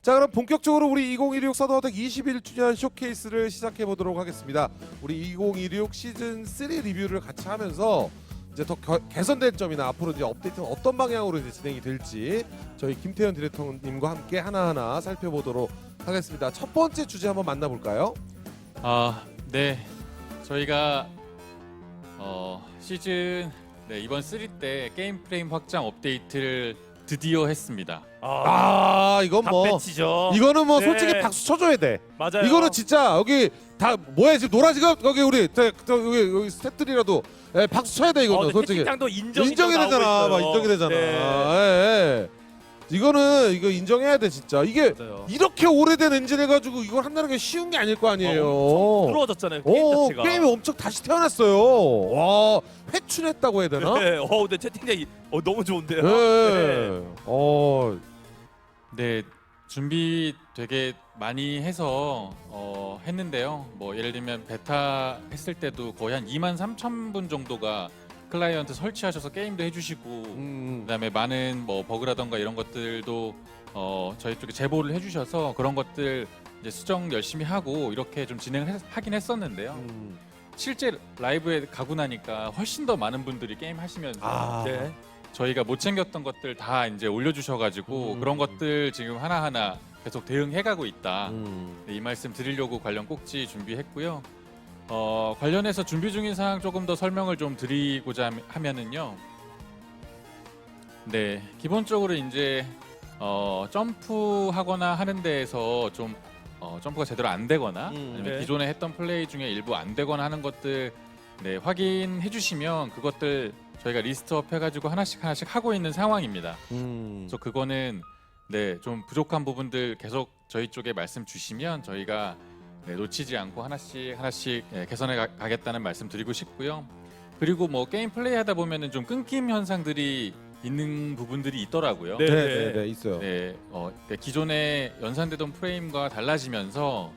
자, 그럼 본격적으로 우리 2016 서든어택 21주년 쇼케이스를 시작해 보도록 하겠습니다. 우리 2016 시즌 3 리뷰를 같이 하면서 이제 더 개선된 점이나 앞으로 이제 업데이트는 어떤 방향으로 이제 진행이 될지 저희 김태현 디렉터님과 함께 하나하나 살펴보도록 하겠습니다. 첫 번째 주제 한번 만나볼까요? 네. 저희가 시즌 이번 3 때 게임 프레임 확장 업데이트를 드디어 했습니다. 이건 뭐 탑배치죠. 이거는 뭐 네. 솔직히 박수 쳐줘야 돼. 맞아요. 이거는 진짜 여기 다 뭐야 지금 노라지가 여기 우리 여기 스태프들이라도 박수 쳐야 돼 이거는 솔직히. 채팅창도 인정이 되잖아. 막 인정이 되잖아. 예. 이거는 이거 인정해야 돼 진짜. 이게 맞아요. 이렇게 오래된 엔진 해가지고 이걸 한다는 게 쉬운 게 아닐 거 아니에요. 부러워졌잖아요. 게임 자체가. 게임이 엄청 다시 태어났어요. 와, 회춘했다고 해야 되나? 네. 근데 채팅창이 너무 좋은데요. 네. 네. 준비 되게 많이 해서 했는데요. 뭐 예를 들면 베타 했을 때도 거의 한 23,000분 정도가 클라이언트 설치하셔서 게임도 해주시고 그다음에 많은 뭐 버그라던가 이런 것들도 저희 쪽에 제보를 해주셔서 그런 것들 이제 수정 열심히 하고 이렇게 좀 진행하긴 했었는데요. 실제 라이브에 가고 나니까 훨씬 더 많은 분들이 게임 하시면서 네. 저희가 못 챙겼던 것들 다 이제 올려주셔가지고 그런 것들 지금 하나하나 계속 대응해가고 있다. 네, 이 말씀 드리려고 관련 꼭지 준비했고요. 관련해서 준비 중인 사항 조금 더 설명을 좀 드리고자 하면은요. 네, 기본적으로 이제 점프하거나 하는 데에서 좀 점프가 제대로 안 되거나 아니면 네. 기존에 했던 플레이 중에 일부 안 되거나 하는 것들 확인해 주시면 그것들 저희가 리스트업 해가지고 하나씩 하고 있는 상황입니다. 그래서 그거는 좀 부족한 부분들 계속 저희 쪽에 말씀 주시면 저희가 놓치지 않고 하나씩 개선해 가겠다는 말씀 드리고 싶고요. 그리고 뭐 게임 플레이 하다 보면은 좀 끊김 현상들이 있는 부분들이 있더라고요. 네. 있어요. 기존에 연산되던 프레임과 달라지면서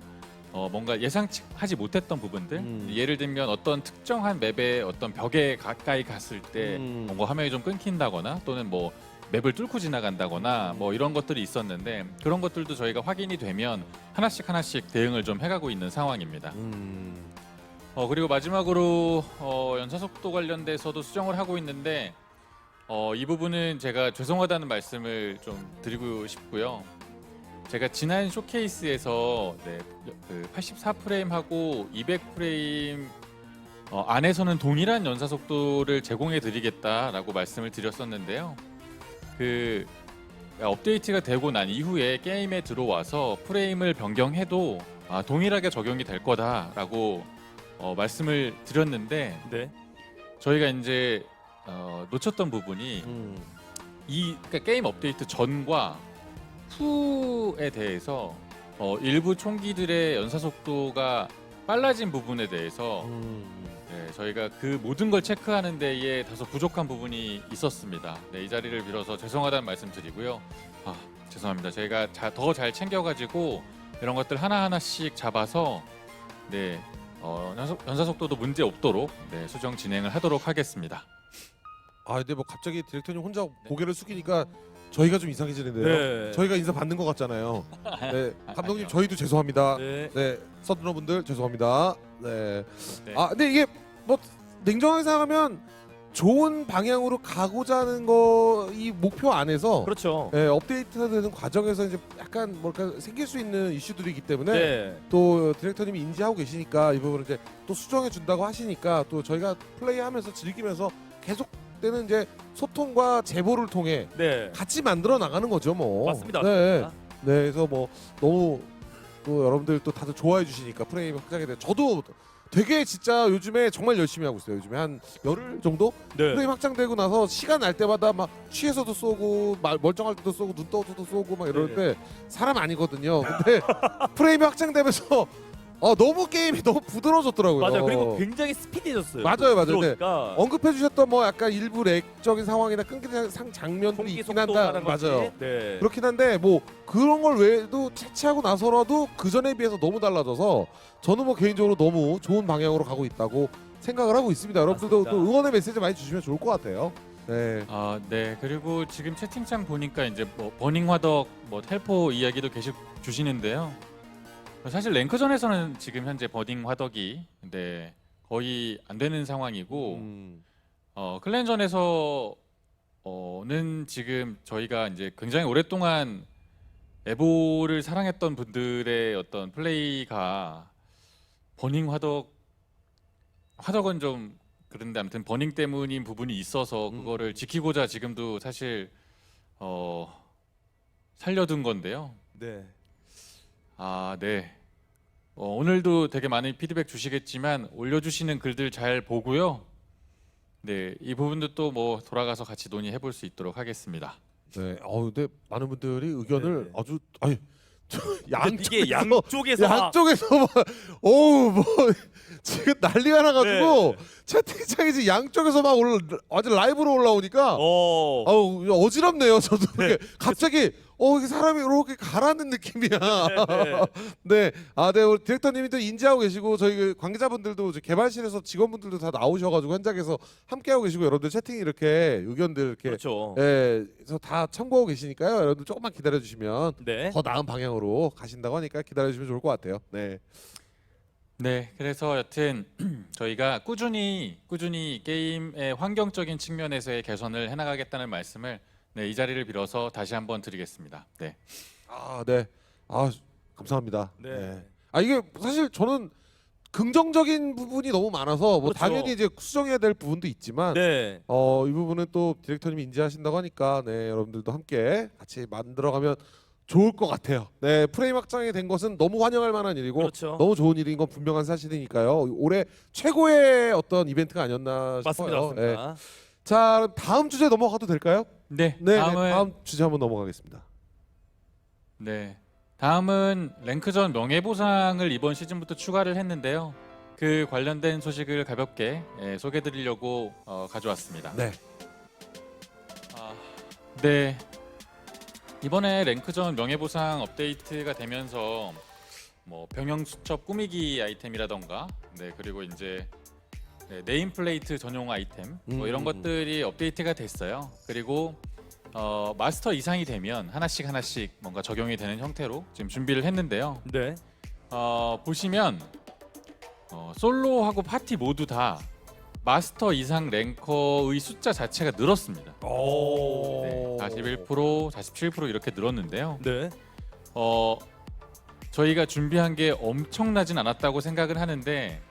뭔가 예상하지 못했던 부분들, 예를 들면 어떤 특정한 맵의 어떤 벽에 가까이 갔을 때 뭔가 화면이 좀 끊긴다거나 또는 뭐 맵을 뚫고 지나간다거나 뭐 이런 것들이 있었는데 그런 것들도 저희가 확인이 되면 하나씩 대응을 좀 해가고 있는 상황입니다. 그리고 마지막으로 연사 속도 관련돼서도 수정을 하고 있는데 이 부분은 제가 죄송하다는 말씀을 좀 드리고 싶고요. 제가 지난 쇼케이스에서 그 84프레임하고 200프레임 안에서는 동일한 연사 속도를 제공해 드리겠다라고 말씀을 드렸었는데요. 그 업데이트가 되고 난 이후에 게임에 들어와서 프레임을 변경해도 동일하게 적용이 될 거다라고 말씀을 드렸는데 네. 저희가 이제 놓쳤던 부분이 그러니까 게임 업데이트 전과 후에 대해서 일부 총기들의 연사 속도가 빨라진 부분에 대해서 저희가 그 모든 걸 체크하는 데에 다소 부족한 부분이 있었습니다. 이 자리를 빌어서 죄송하다는 말씀 드리고요. 죄송합니다. 저희가 더 잘 챙겨가지고 이런 것들 하나하나씩 잡아서 연사 속도도 문제 없도록 수정 진행을 하도록 하겠습니다. 근데 뭐 갑자기 디렉터님 혼자 고개를 숙이니까 저희가 좀 이상해지는데요. 네. 저희가 인사 받는 것 같잖아요. 감독님 저희도 죄송합니다. 네. 서든어분들 죄송합니다. 네. 네. 근데 이게 뭐 냉정하게 생각하면 좋은 방향으로 가고자 하는 거 이 목표 안에서 그렇죠. 업데이트되는 과정에서 이제 약간 뭘까 생길 수 있는 이슈들이기 때문에 네. 또 디렉터님이 인지하고 계시니까 이 부분을 이제 또 수정해 준다고 하시니까 또 저희가 플레이하면서 즐기면서 계속되는 이제 소통과 제보를 통해 네. 같이 만들어 나가는 거죠, 뭐. 맞습니다. 네. 그래서 뭐 너무 또 여러분들 또 다들 좋아해 주시니까 프레임 확장에 대해 저도 되게 진짜 요즘에 정말 열심히 하고 있어요. 요즘에 한 열흘 정도 네. 프레임 확장되고 나서 시간 날 때마다 막 취해서도 쏘고 멀쩡할 때도 쏘고 눈 떠서도 쏘고 막 이럴 때 사람 아니거든요. 근데 프레임이 확장되면서 너무 게임이 너무 부드러워졌더라고요. 맞아요. 그리고 굉장히 스피디해졌어요. 맞아요. 들어오니까. 언급해 주셨던 뭐 약간 일부 렉적인 상황이나 끊기는 장면들이 공기 있긴 속도 한다. 하는 것이. 맞아요. 네. 그렇긴 한데 뭐 그런 걸 외에도 채취하고 나서라도 그 전에 비해서 너무 달라져서 저는 뭐 개인적으로 너무 좋은 방향으로 가고 있다고 생각을 하고 있습니다. 여러분들도 맞습니다. 또 응원의 메시지 많이 주시면 좋을 것 같아요. 네. 네. 그리고 지금 채팅창 보니까 이제 뭐 버닝 화덕, 뭐 텔포 이야기도 계속 주시는데요. 사실 랭크전에서는 지금 현재 버닝 화덕이 네, 거의 안 되는 상황이고 클랜전에서는 지금 저희가 이제 굉장히 오랫동안 에보를 사랑했던 분들의 어떤 플레이가 버닝 화덕은 좀 그런데 아무튼 버닝 때문인 부분이 있어서 그거를 지키고자 지금도 사실 살려둔 건데요. 네. 네. 오늘도 되게 많은 피드백 주시겠지만 올려주시는 글들 잘 보고요. 네, 이 부분도 또 뭐 돌아가서 같이 논의해 볼 수 있도록 하겠습니다. 네. 근데 많은 분들이 의견을 네. 아주 근데 이게 양쪽에서 양쪽에서 막 어우 뭐 지금 난리가 나가지고 네. 채팅창이 지금 양쪽에서 막 완전 라이브로 올라오니까 아우 어지럽네요. 저도 이렇게 갑자기 이게 사람이 이렇게 가라앉는 느낌이야. 네. 네. 우리 디렉터님이 또 인지하고 계시고 저희 그 관계자분들도 이제 개발실에서 직원분들도 다 나오셔가지고 현장에서 함께하고 계시고 여러분들 채팅 이렇게 의견들 이렇게 그렇죠. 그래서 다 참고하고 계시니까요. 여러분들 조금만 기다려주시면 네. 더 나은 방향으로 가신다고 하니까 기다려주시면 좋을 것 같아요. 네. 네, 그래서 여튼 저희가 꾸준히 게임의 환경적인 측면에서의 개선을 해나가겠다는 말씀을 네, 이 자리를 빌어서 다시 한번 드리겠습니다. 네. 네. 감사합니다. 네. 이게 사실 저는 긍정적인 부분이 너무 많아서 뭐 그렇죠. 당연히 이제 수정해야 될 부분도 있지만 네. 이 부분은 또 디렉터님이 인지하신다고 하니까 네, 여러분들도 함께 같이 만들어가면 좋을 것 같아요. 네, 프레임 확장이 된 것은 너무 환영할 만한 일이고 그렇죠. 너무 좋은 일인 건 분명한 사실이니까요. 올해 최고의 어떤 이벤트가 아니었나 맞습니다. 싶어요. 네. 맞습니다. 자, 다음 주제 넘어가도 될까요? 네, 네, 다음은 다음 주제 한번 넘어가겠습니다. 네. 다음은 랭크전 명예보상을 이번 시즌부터 추가를 했는데요. 그 관련된 소식을 가볍게 소개해드리려고 가져왔습니다. 네. 네. 이번에 랭크전 명예보상 업데이트가 되면서 뭐 병영수첩 꾸미기 아이템이라던가, 네, 그리고 이제 네임플레이트 전용 아이템 뭐 이런 것들이 업데이트가 됐어요. 그리고 마스터 이상이 되면 하나씩 뭔가 적용이 되는 형태로 지금 준비를 했는데요. 네. 보시면 솔로하고 파티 모두 다 마스터 이상 랭커의 숫자 자체가 늘었습니다. 네, 41%, 47% 이렇게 늘었는데요. 네. 저희가 준비한 게 엄청나진 않았다고 생각을 하는데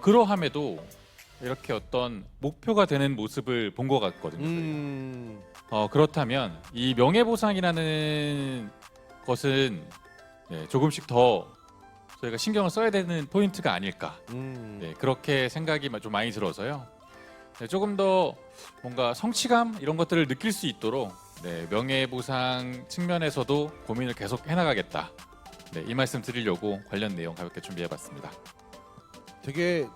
그러함에도 이렇게 어떤 목표가 되는 모습을 본 것 같거든요. 그렇다면 이 명예보상이라는 것은 조금씩 더 저희가 신경을 써야 되는 포인트가 아닐까. 네, 그렇게 생각이 좀 많이 들어서요. 네, 조금 더 뭔가 성취감 이런 것들을 느낄 수 있도록 명예보상 측면에서도 고민을 계속 해나가겠다. 네, 이 말씀 드리려고 관련 내용 가볍게 준비해봤습니다. 되게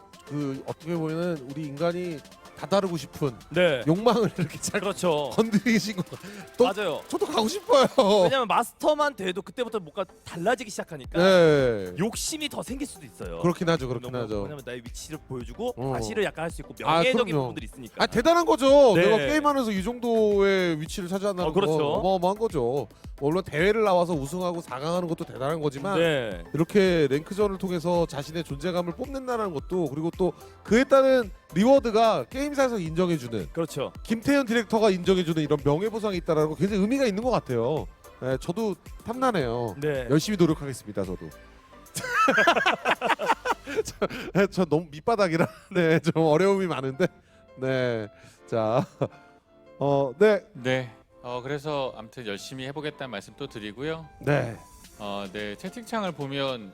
어떻게 보면은 우리 인간이 다다르고 싶은 네. 욕망을 이렇게 잘 그렇죠. 건드리신 거. 또 맞아요. 저도 가고 싶어요. 왜냐면 마스터만 돼도 그때부터 뭔가 달라지기 시작하니까 네. 욕심이 더 생길 수도 있어요. 그렇긴 하죠. 그렇긴 너무, 하죠. 왜냐면 나의 위치를 보여주고 어. 과시를 약간 할 수 있고 명예적인 그럼요. 부분들이 있으니까. 대단한 거죠. 네. 내가 게임하면서 이 정도의 위치를 차지한다는 그렇죠. 건 어마어마한 거죠. 물론 대회를 나와서 우승하고 4강하는 것도 대단한 거지만 네. 이렇게 랭크전을 통해서 자신의 존재감을 뽐낸다는 것도, 그리고 또 그에 따른 리워드가 게임사에서 인정해주는, 그렇죠. 김태현 디렉터가 인정해주는 이런 명예보상이 있다는 거 굉장히 의미가 있는 것 같아요. 네, 저도 탐나네요. 네. 열심히 노력하겠습니다. 저도. 저 너무 밑바닥이라 네, 좀 어려움이 많은데. 네. 자. 네. 네. 그래서 아무튼 열심히 해보겠다는 말씀 또 드리고요. 네. 네, 채팅창을 보면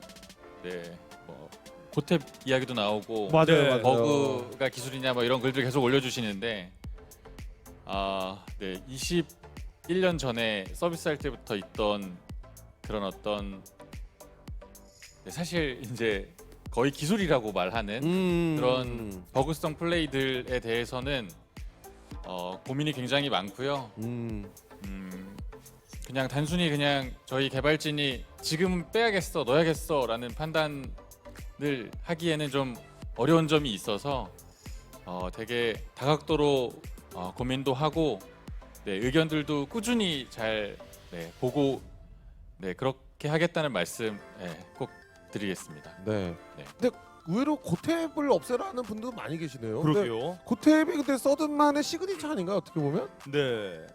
뭐 고탭 이야기도 나오고 맞아요. 버그가 기술이냐 뭐 이런 글들 계속 올려주시는데 네, 21년 전에 서비스할 때부터 있던 그런 어떤 사실 이제 거의 기술이라고 말하는 그런 버그성 플레이들에 대해서는 고민이 굉장히 많고요. 그냥 단순히 그냥 저희 개발진이 지금 빼야겠어, 넣어야겠어라는 판단을 하기에는 좀 어려운 점이 있어서 되게 다각도로 고민도 하고 네, 의견들도 꾸준히 잘 보고 그렇게 하겠다는 말씀 꼭 드리겠습니다. 네. 네. 근데 의외로 고탭을 없애라는 분도 많이 계시네요. 그러게요. 고탭이 근데 서든만의 시그니처 아닌가요? 어떻게 보면? 네.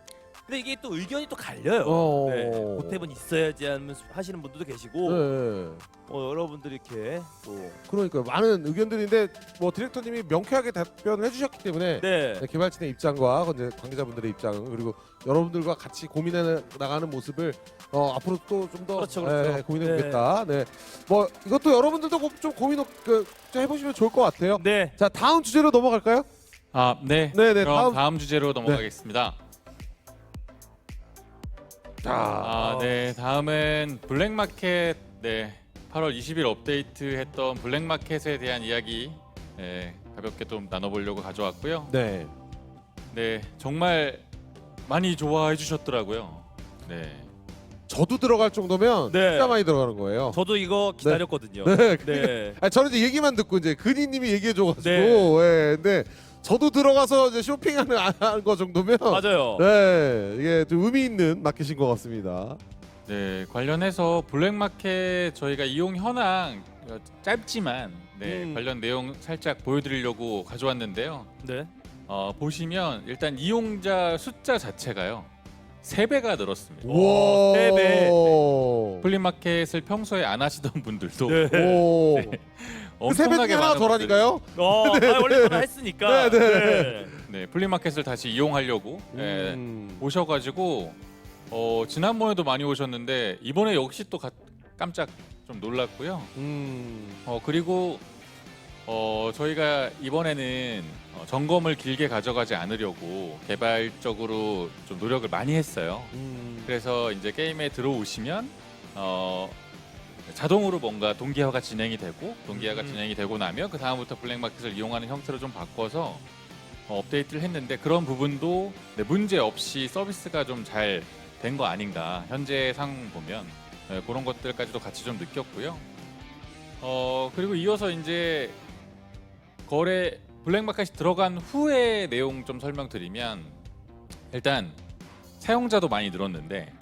근데 이게 또 의견이 또 갈려요. 네. 고탭은 있어야지 하시는 분들도 계시고 네. 여러분들이 이렇게 또 그러니까 많은 의견들인데 뭐 디렉터님이 명쾌하게 답변을 해주셨기 때문에 네. 네, 개발진의 입장과 이제 관계자분들의 입장 그리고 여러분들과 같이 고민해 나가는 모습을 앞으로 또 좀 더 그렇죠, 그렇죠. 고민해 보겠다. 네. 뭐 이것도 여러분들도 좀 고민 좀 해보시면 좋을 것 같아요. 네. 자 다음 주제로 넘어갈까요? 네. 네네 그럼 다음 주제로 넘어가겠습니다. 네. 다음은 블랙마켓 8월 20일 업데이트했던 블랙마켓에 대한 이야기 가볍게 좀 나눠보려고 가져왔고요. 네. 네, 정말 많이 좋아해 주셨더라고요. 네. 저도 들어갈 정도면 네. 진짜 많이 들어가는 거예요. 저도 이거 기다렸거든요. 네. 네. 아니, 저는 이제 얘기만 듣고 이제 근희님이 얘기해줘가지고 네. 근데 저도 들어가서 이제 쇼핑하는 거 정도면 맞아요. 네 이게 좀 의미 있는 마켓인 것 같습니다. 네, 관련해서 블랙마켓 저희가 이용 현황 짧지만 관련 내용 살짝 보여드리려고 가져왔는데요. 네. 보시면 일단 이용자 숫자 자체가요 3배가 늘었습니다. 우와. 네 배. 플리마켓을 평소에 안 하시던 분들도 오. 네. 그 세배 중에 엄청나게 하나 많은 덜하니까요. 원래 전화 했으니까. 네, 네. 분들이, 플리마켓을 다시 이용하려고 오셔가지고 지난번에도 많이 오셨는데 이번에 역시 또 깜짝 좀 놀랐고요. 그리고 저희가 이번에는 점검을 길게 가져가지 않으려고 개발적으로 좀 노력을 많이 했어요. 그래서 이제 게임에 들어오시면 자동으로 뭔가 동기화가 진행이 되고 동기화가 진행이 되고 나면 그 다음부터 블랙마켓을 이용하는 형태로 좀 바꿔서 업데이트를 했는데 그런 부분도 문제 없이 서비스가 좀 잘 된 거 아닌가 현재 상 보면 그런 것들까지도 같이 좀 느꼈고요. 그리고 이어서 이제 블랙마켓이 들어간 후에 내용 좀 설명드리면 일단 사용자도 많이 늘었는데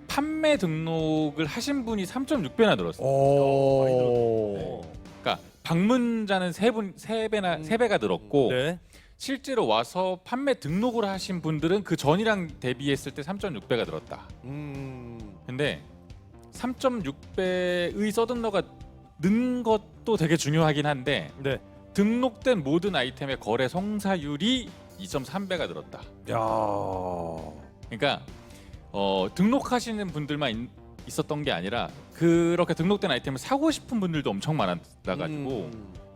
판매 등록을 하신 분이 3.6배나 늘었어요. 그러니까 방문자는 3배가 늘었고 네. 실제로 와서 판매 등록을 하신 분들은 그 전이랑 대비했을 때 3.6배가 늘었다. 근데 3.6배의 서든러가 는 것도 되게 중요하긴 한데 네. 등록된 모든 아이템의 거래 성사율이 2.3배가 늘었다. 야. 그러니까 등록하시는 분들만 있었던 게 아니라 그렇게 등록된 아이템을 사고 싶은 분들도 엄청 많아가지고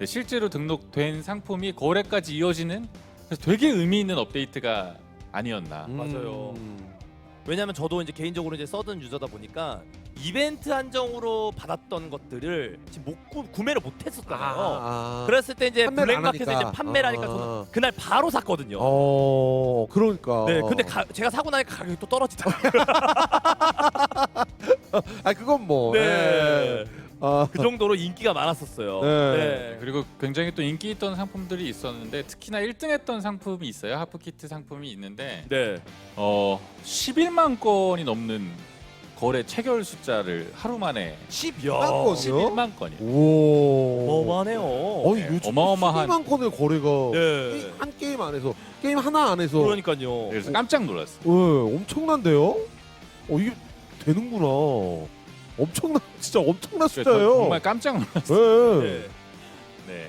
실제로 등록된 상품이 거래까지 이어지는 그래서 되게 의미 있는 업데이트가 아니었나. 맞아요. 왜냐하면 저도 이제 개인적으로 이제 서든 유저다 보니까 이벤트 한정으로 받았던 것들을 지금 구매를 못했었잖아요. 그랬을 때 이제 판매를 안 블랙마켓에 이제 하니까. 판매를 하니까 저는 그날 바로 샀거든요. 그러니까. 네, 근데 제가 사고 나니까 가격이 또 떨어지더라고요. 그건 뭐. 네. 아, 그 정도로 인기가 많았었어요. 네. 네. 그리고 굉장히 또 인기 있던 상품들이 있었는데 특히나 1등했던 상품이 있어요. 하프키트 상품이 있는데 네. 11만 건이 넘는 거래 체결 숫자를 하루 만에 11만 11만 건이. 오. 어마어마하네요. 아니 요즘 어마어마한 12만 건의 거래가 네. 한 게임 안에서 게임 하나 안에서 그러니까요. 그래서 깜짝 놀랐어요. 엄청난데요? 이게 되는구나. 진짜 엄청난 숫자예요. 정말 깜짝 놀랐어요. 네. 네. 네.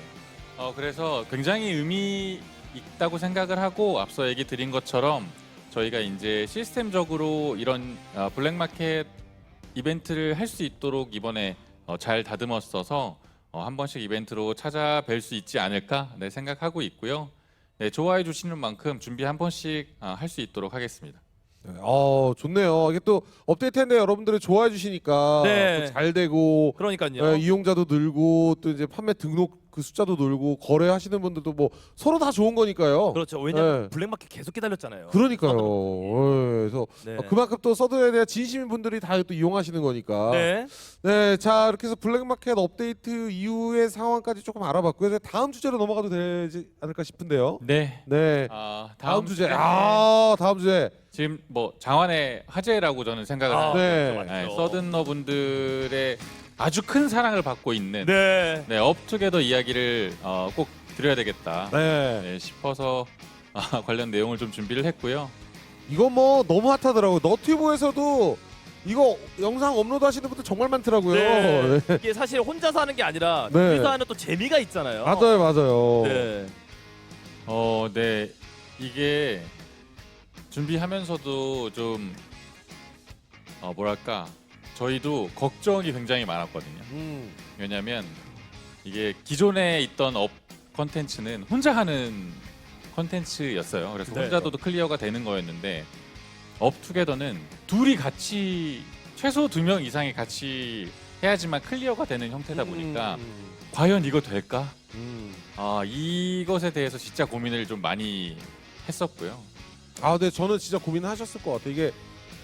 그래서 굉장히 의미 있다고 생각을 하고 앞서 얘기 드린 것처럼 저희가 이제 시스템적으로 이런 블랙마켓 이벤트를 할 수 있도록 이번에 잘 다듬었어서 한 번씩 이벤트로 찾아뵐 수 있지 않을까 생각하고 있고요. 네, 좋아해 주시는 만큼 준비 한 번씩 할 수 있도록 하겠습니다. 네, 좋네요. 이게 또 업데이트했는데 여러분들이 좋아해 주시니까 네. 잘 되고 그러니까요. 이용자도 늘고 또 이제 판매 등록 그 숫자도 늘고 거래하시는 분들도 뭐 서로 다 좋은 거니까요. 그렇죠. 왜냐면 네. 블랙마켓 계속 기다렸잖아요. 그러니까요. 서든을. 그래서 네. 그만큼 또 서든에 대한 진심인 분들이 다 또 이용하시는 거니까. 네. 네, 자 이렇게 해서 블랙마켓 업데이트 이후의 상황까지 조금 알아봤고요. 이제 다음 주제로 넘어가도 되지 않을까 싶은데요. 네. 네, 다음 주제. 주제는 다음 주제. 지금 뭐 장안의 화제라고 저는 생각을 네. 하는데 맞죠. 서든너 분들의 아주 큰 사랑을 받고 있는 네. 업투게더 이야기를 꼭 드려야 되겠다 네. 싶어서 관련 내용을 좀 준비를 했고요. 이거 뭐 너무 핫하더라고요. 너튜브에서도 이거 영상 업로드 하시는 분들 정말 많더라고요. 네. 네. 이게 사실 혼자서 하는 게 아니라 네. 둘이서 하는 또 재미가 있잖아요. 맞아요. 네. 네. 이게 준비하면서도 좀 뭐랄까 저희도 걱정이 굉장히 많았거든요. 왜냐하면 이게 기존에 있던 업 컨텐츠는 혼자 하는 컨텐츠였어요. 그래서 네. 혼자도 클리어가 되는 거였는데 업투게더는 둘이 같이 최소 2명 이상이 같이 해야지만 클리어가 되는 형태다 보니까 과연 이거 될까? 이것에 대해서 진짜 고민을 좀 많이 했었고요. 네, 저는 진짜 고민하셨을 것 같아요. 이게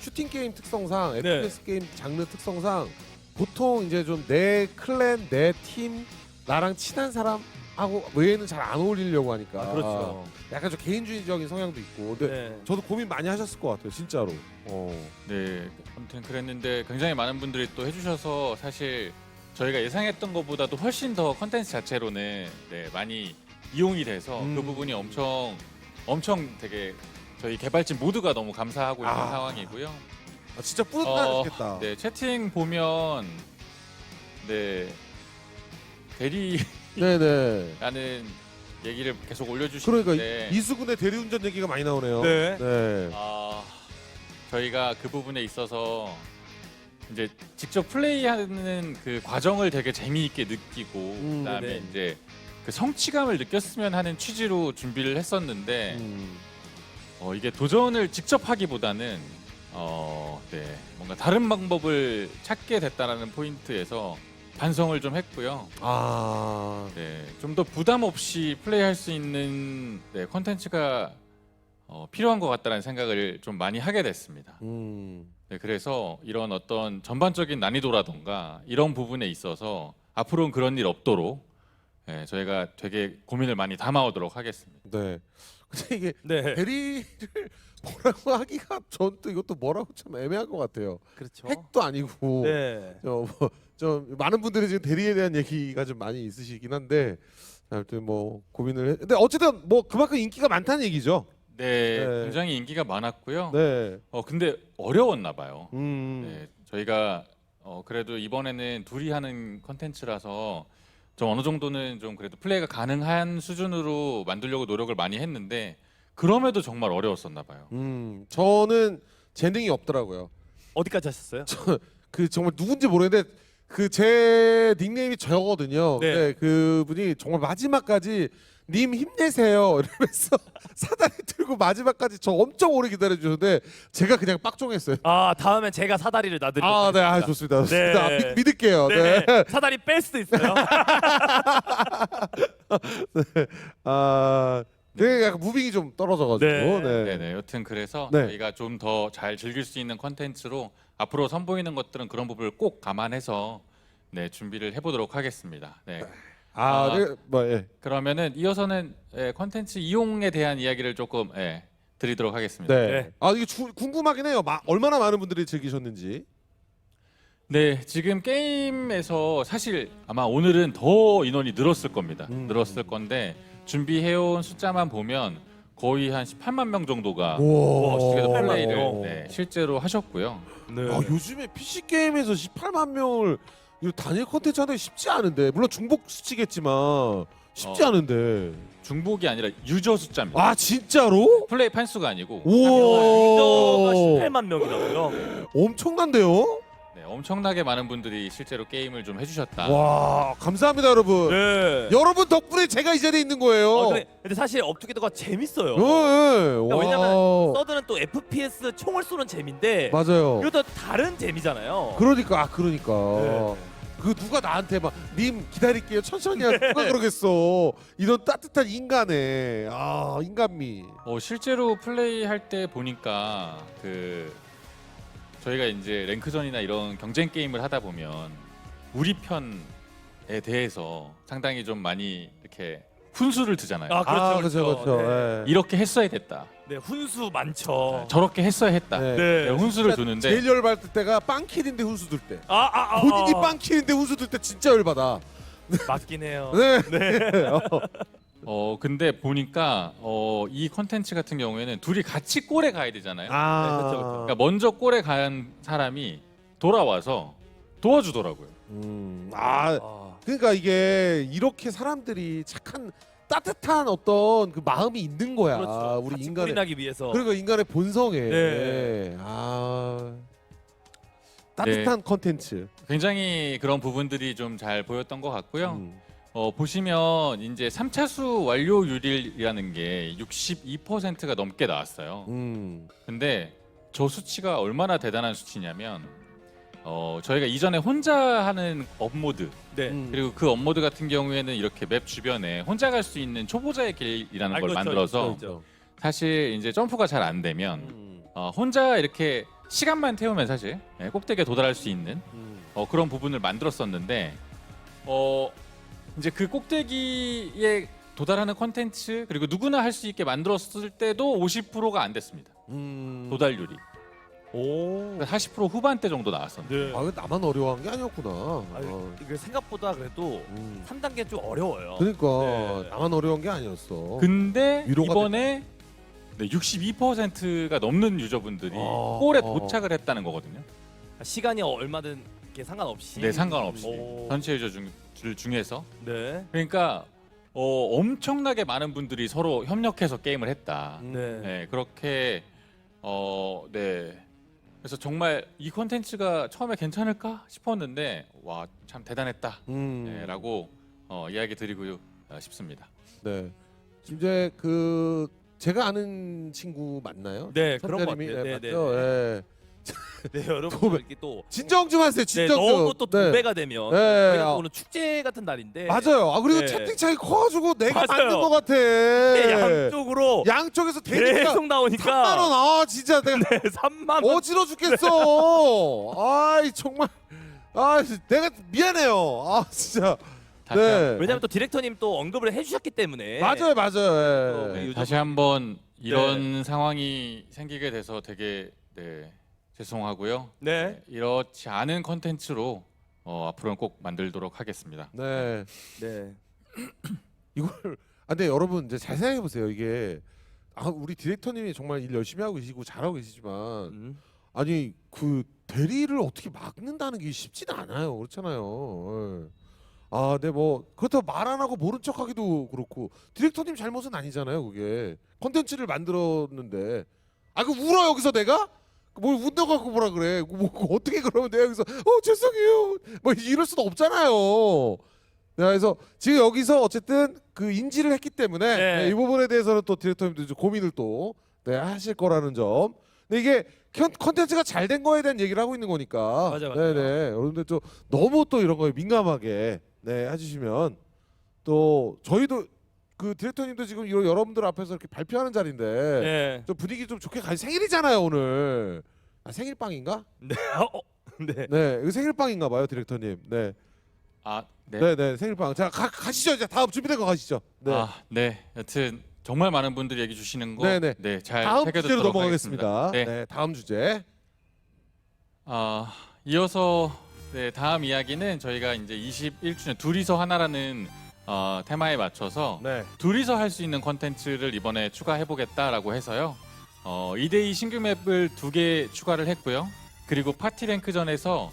슈팅 게임 특성상, FPS 게임 장르 특성상 보통 이제 좀 내 클랜, 내 팀, 나랑 친한 사람하고 외에는 잘 안 어울리려고 하니까. 그렇죠. 약간 좀 개인주의적인 성향도 있고. 근데 네. 저도 고민 많이 하셨을 것 같아요, 진짜로. 네, 아무튼 그랬는데 굉장히 많은 분들이 또 해주셔서 사실 저희가 예상했던 것보다도 훨씬 더 컨텐츠 자체로는 많이 이용이 돼서 그 부분이 엄청 되게 저희 개발진 모두가 너무 감사하고 있는 상황이고요. 진짜 뿌듯하겠다. 네, 채팅 보면 대리라는 네네. 얘기를 계속 그러니까 올려주시는데 이수근의 대리운전 얘기가 많이 나오네요. 네. 네. 저희가 그 부분에 있어서 이제 직접 플레이하는 그 과정을 되게 재미있게 느끼고 그다음에 네. 이제 그 성취감을 느꼈으면 하는 취지로 준비를 했었는데 이게 도전을 직접 하기보다는 뭔가 다른 방법을 찾게 됐다라는 포인트에서 반성을 좀 했고요. 좀 더 부담 없이 플레이할 수 있는 컨텐츠가 필요한 것 같다는 생각을 좀 많이 하게 됐습니다. 그래서 이런 어떤 전반적인 난이도라던가 이런 부분에 있어서 앞으로는 그런 일 없도록 저희가 되게 고민을 많이 담아오도록 하겠습니다. 네. 근데 이게 네. 대리를 뭐라고 하기가 전 또 이것도 뭐라고 참 애매한 것 같아요. 그렇죠. 핵도 아니고 네. 좀 많은 분들이 지금 대리에 대한 얘기가 좀 많이 있으시긴 한데 아무튼 뭐 고민을 근데 어쨌든 뭐 그만큼 인기가 많다는 얘기죠. 네, 네. 굉장히 인기가 많았고요. 네. 근데 어려웠나 봐요. 음. 저희가 그래도 이번에는 둘이 하는 컨텐츠라서 좀 어느 정도는 좀 그래도 플레이가 가능한 수준으로 만들려고 노력을 많이 했는데 그럼에도 정말 어려웠었나 봐요. 저는 재능이 없더라고요. 어디까지 하셨어요? 그 정말 누군지 모르겠는데 그 제 닉네임이 저거든요. 네. 근데 그분이 정말 마지막까지 님 힘내세요 이러면서 사다리 들고 마지막까지 저 엄청 오래 기다려 주셨는데 제가 그냥 빡종했어요. 다음엔 제가 사다리를 놔드리도록 네, 하겠습니다. 좋습니다. 좋습니다. 네. 믿을게요. 네. 네. 사다리 뺄 수도 있어요. 되게 약간 무빙이 좀 떨어져가지고. 네. 네네. 여튼 그래서 네. 저희가 좀 더 잘 즐길 수 있는 컨텐츠로 앞으로 선보이는 것들은 그런 부분을 꼭 감안해서 준비를 해보도록 하겠습니다. 네. 예. 그러면은 이어서는 컨텐츠 이용에 대한 이야기를 조금 드리도록 하겠습니다. 네. 이게 궁금하긴 해요. 얼마나 많은 분들이 즐기셨는지. 네, 지금 게임에서 사실 아마 오늘은 더 인원이 늘었을 겁니다. 늘었을 건데 준비해온 숫자만 보면 거의 한 18만 명 정도가 어떻게든 플레이를 18만 실제로 하셨고요. 네. 요즘에 PC 게임에서 18만 명을 이 단일 콘텐츠 하는 게 쉽지 않은데 물론 중복 수치겠지만 쉽지 않은데. 중복이 아니라 유저 숫자입니다. 진짜로? 플레이 판수가 아니고 유저가 우와. 18만 명이라고요? 엄청난데요? 엄청나게 많은 분들이 실제로 게임을 좀 해주셨다. 와, 감사합니다, 여러분. 네. 여러분 덕분에 제가 이 자리에 있는 거예요. 근데 사실 업투게더가 재밌어요. 그러니까 왜냐면 서든은 또 FPS 총을 쏘는 재미인데 맞아요. 이것도 다른 재미잖아요. 그러니까. 네. 그 누가 나한테 막 님 기다릴게요 천천히 하 누가 그러겠어. 이런 따뜻한 인간의 인간미. 실제로 플레이할 때 보니까 저희가 이제 랭크전이나 이런 경쟁 게임을 하다 보면 우리 편에 대해서 상당히 좀 많이 이렇게 훈수를 두잖아요. 그렇죠. 네. 이렇게 했어야 됐다. 네, 훈수 많죠. 저렇게 했어야 했다. 네. 네, 훈수를 진짜 두는데 제일 열받을 때가 빵킬인데 훈수 들 때. 본인이 빵킬인데 훈수 들 때 진짜 열받아. 맞긴 해요. 네. 근데 보니까 이 컨텐츠 같은 경우에는 둘이 같이 골에 가야 되잖아요. 그렇죠. 그러니까 먼저 골에 간 사람이 돌아와서 도와주더라고요. 그러니까 이게 이렇게 사람들이 착한 따뜻한 어떤 그 마음이 있는 거야. 그렇죠. 우리 같이 인간의 나기 위해서. 그리고 인간의 본성에. 네. 따뜻한 컨텐츠. 굉장히 그런 부분들이 좀 잘 보였던 것 같고요. 음. 보시면 이제 3차수 완료율이라는 게 62%가 넘게 나왔어요. 근데 저 수치가 얼마나 대단한 수치냐면 저희가 이전에 혼자 하는 업모드 네. 그리고 그 업모드 같은 경우에는 이렇게 맵 주변에 혼자 갈 수 있는 초보자의 길이라는 걸 그렇죠, 만들어서 그렇죠. 사실 이제 점프가 잘 안 되면 혼자 이렇게 시간만 태우면 사실 꼭대기에 도달할 수 있는 그런 부분을 만들었었는데 이제 그 꼭대기에 도달하는 컨텐츠 그리고 누구나 할 수 있게 만들었을 때도 50%가 안 됐습니다. 도달률이. 오. 40% 후반대 정도 나왔었는데. 네. 이거 나만 어려워한 게 아니었구나. 이게 생각보다 그래도 3단계 좀 어려워요. 그러니까 네. 나만 어려운 게 아니었어. 근데 위로가 이번에 62%가 넘는 유저분들이 골에 도착을 했다는 거거든요. 시간이 얼마든 이렇게 상관없이. 네, 상관없이 오. 전체 유저 중에서. 네. 그러니까 엄청나게 많은 분들이 서로 협력해서 게임을 했다. 네. 네, 그렇게 네. 그래서 정말 이 콘텐츠가 처음에 괜찮을까 싶었는데 와 참 대단했다 라고 이야기 드리고 싶습니다. 네. 이제 그 제가 아는 친구 맞나요? 네, 그런 것 선배님이? 같아요. 네, 네, 맞죠? 네, 네. 네, 여러분 이렇게 또 진정 좀 하세요. 네, 진정 좀. 너무 또 두 배가 되면 네. 저희가 또 오늘 축제 같은 날인데 맞아요. 그리고 네. 채팅창이 커가지고 내가 맞아요. 만든 것 같아. 네, 양쪽으로 양쪽에서 대니까 계속 3만 나오니까 원. 진짜 내가 3만 원. 어지러 죽겠어. 아이 정말. 내가 미안해요. 진짜. 다시 네. 왜냐면 또 디렉터님 또 언급을 해주셨기 때문에. 맞아요. 또 예. 네. 다시 한번 이런 상황이 생기게 돼서 되게 죄송하고요. 네. 이렇지 않은 컨텐츠로 앞으로는 꼭 만들도록 하겠습니다. 네. 네. 이걸 근데 여러분 이제 잘 생각해 보세요. 이게 우리 디렉터님이 정말 일 열심히 하고 계시고 잘하고 계시지만 아니 그 대리를 어떻게 막는다는 게 쉽지는 않아요. 그렇잖아요. 예. 근데 뭐 그렇다고 말 안 하고 모른 척하기도 그렇고 디렉터님 잘못은 아니잖아요. 그게 컨텐츠를 만들었는데 그 울어 여기서 내가 뭘 운다고 뭐라 그래. 뭐 어떻게 그러면 내가 여기서 죄송해요. 뭐 이럴 수도 없잖아요. 네, 그래서 지금 여기서 어쨌든 그 인지를 했기 때문에 네. 이 부분에 대해서는 또 디렉터님도 좀 고민을 또 하실 거라는 점. 근데 이게 컨텐츠가 잘 된 거에 대한 얘기를 하고 있는 거니까. 맞아요. 네네. 여러분들 좀 너무 또 이런 거에 민감하게 해주시면 또 저희도 그 디렉터님도 지금 여러분들 앞에서 이렇게 발표하는 자리인데 네. 좀 분위기 좀 좋게 생일이잖아요 오늘. 생일빵인가? 네. 네. 네, 이거 생일빵인가 봐요 디렉터님. 네. 네. 네, 생일빵. 자, 가시죠. 이제 다음 준비된 거 가시죠. 네. 네. 여튼 정말 많은 분들이 얘기 주시는 거 네네. 잘 다음 주제로 새겨듣도록 넘어가겠습니다. 하겠습니다. 네, 다음 주제. 이어서 다음 이야기는 저희가 이제 21주년 둘이서 하나라는 테마에 맞춰서 네. 둘이서 할 수 있는 컨텐츠를 이번에 추가해 보겠다라고 해서요. 2대2 신규 맵을 2개 추가를 했고요. 그리고 파티 랭크전에서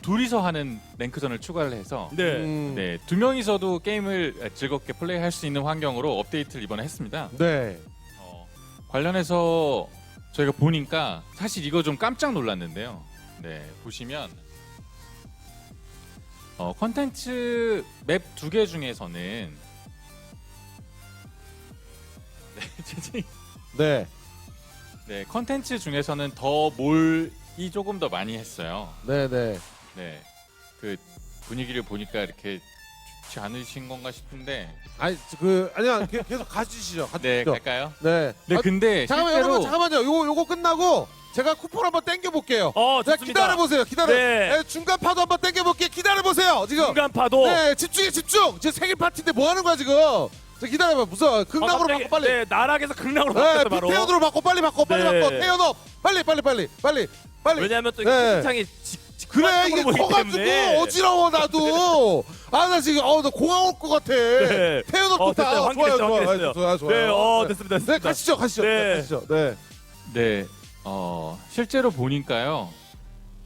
둘이서 하는 랭크전을 추가를 해서 네. 2명이서도 게임을 즐겁게 플레이할 수 있는 환경으로 업데이트를 이번에 했습니다. 네. 관련해서 저희가 보니까 사실 이거 좀 깜짝 놀랐는데요. 보시면 컨텐츠 맵 2개 중에서는 네. 컨텐츠 중에서는 더 몰이 조금 더 많이 했어요. 네, 네. 네, 그 분위기를 보니까 이렇게 좋지 않으신 건가 싶은데. 아니 아니야 계속 가주시죠. 네, 갈까요? 네. 네, 근데 잠깐만 실제로 여러분 잠깐만요. 요거 끝나고 제가 쿠폰 한번 땡겨 볼게요. 자, 좋습니다. 기다려 보세요. 네. 중간 파도 한번 땡겨 볼게요. 기다려 보세요. 지금. 중간 파도. 네, 집중. 지금 생일 파티인데 뭐 하는 거야 지금? 자, 기다려봐. 무서워. 극락으로 갑자기, 바꿔 빨리. 네, 나락에서 극락으로 네, 바뀌었어 바로. 태연으로 바꿔 빨리 바꿔. 네. 태연업. 빨리. 왜냐하면 또 네. 채팅창이 그래 이게 커가지고 어지러워 나도. 아 나 지금 나 공항 올 것 같아. 네. 태연업부터 됐어요. 확인했어요. 좋아요. 네, 됐습니다. 네, 가시죠. 네. 가시죠. 네. 네, 실제로 보니까요.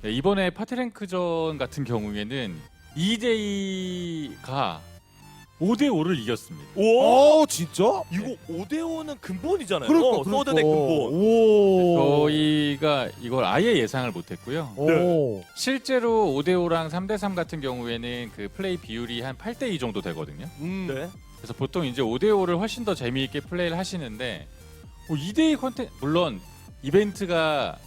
네, 이번에 파티랭크전 같은 경우에는 2대2가 5대5를 이겼습니다. 오, 진짜? 이거 5대5는 근본이잖아요. 그러니까. 서드 대 근본. 오. 저희가 이걸 아예 예상을 못했고요. 오. 실제로 5대5랑 3대3 같은 경우에는 그 플레이 비율이 한 8대2 정도 되거든요. 네. 그래서 보통 이제 5대5를 훨씬 더 재미있게 플레이를 하시는데 2대2 컨텐츠 물론 이벤트가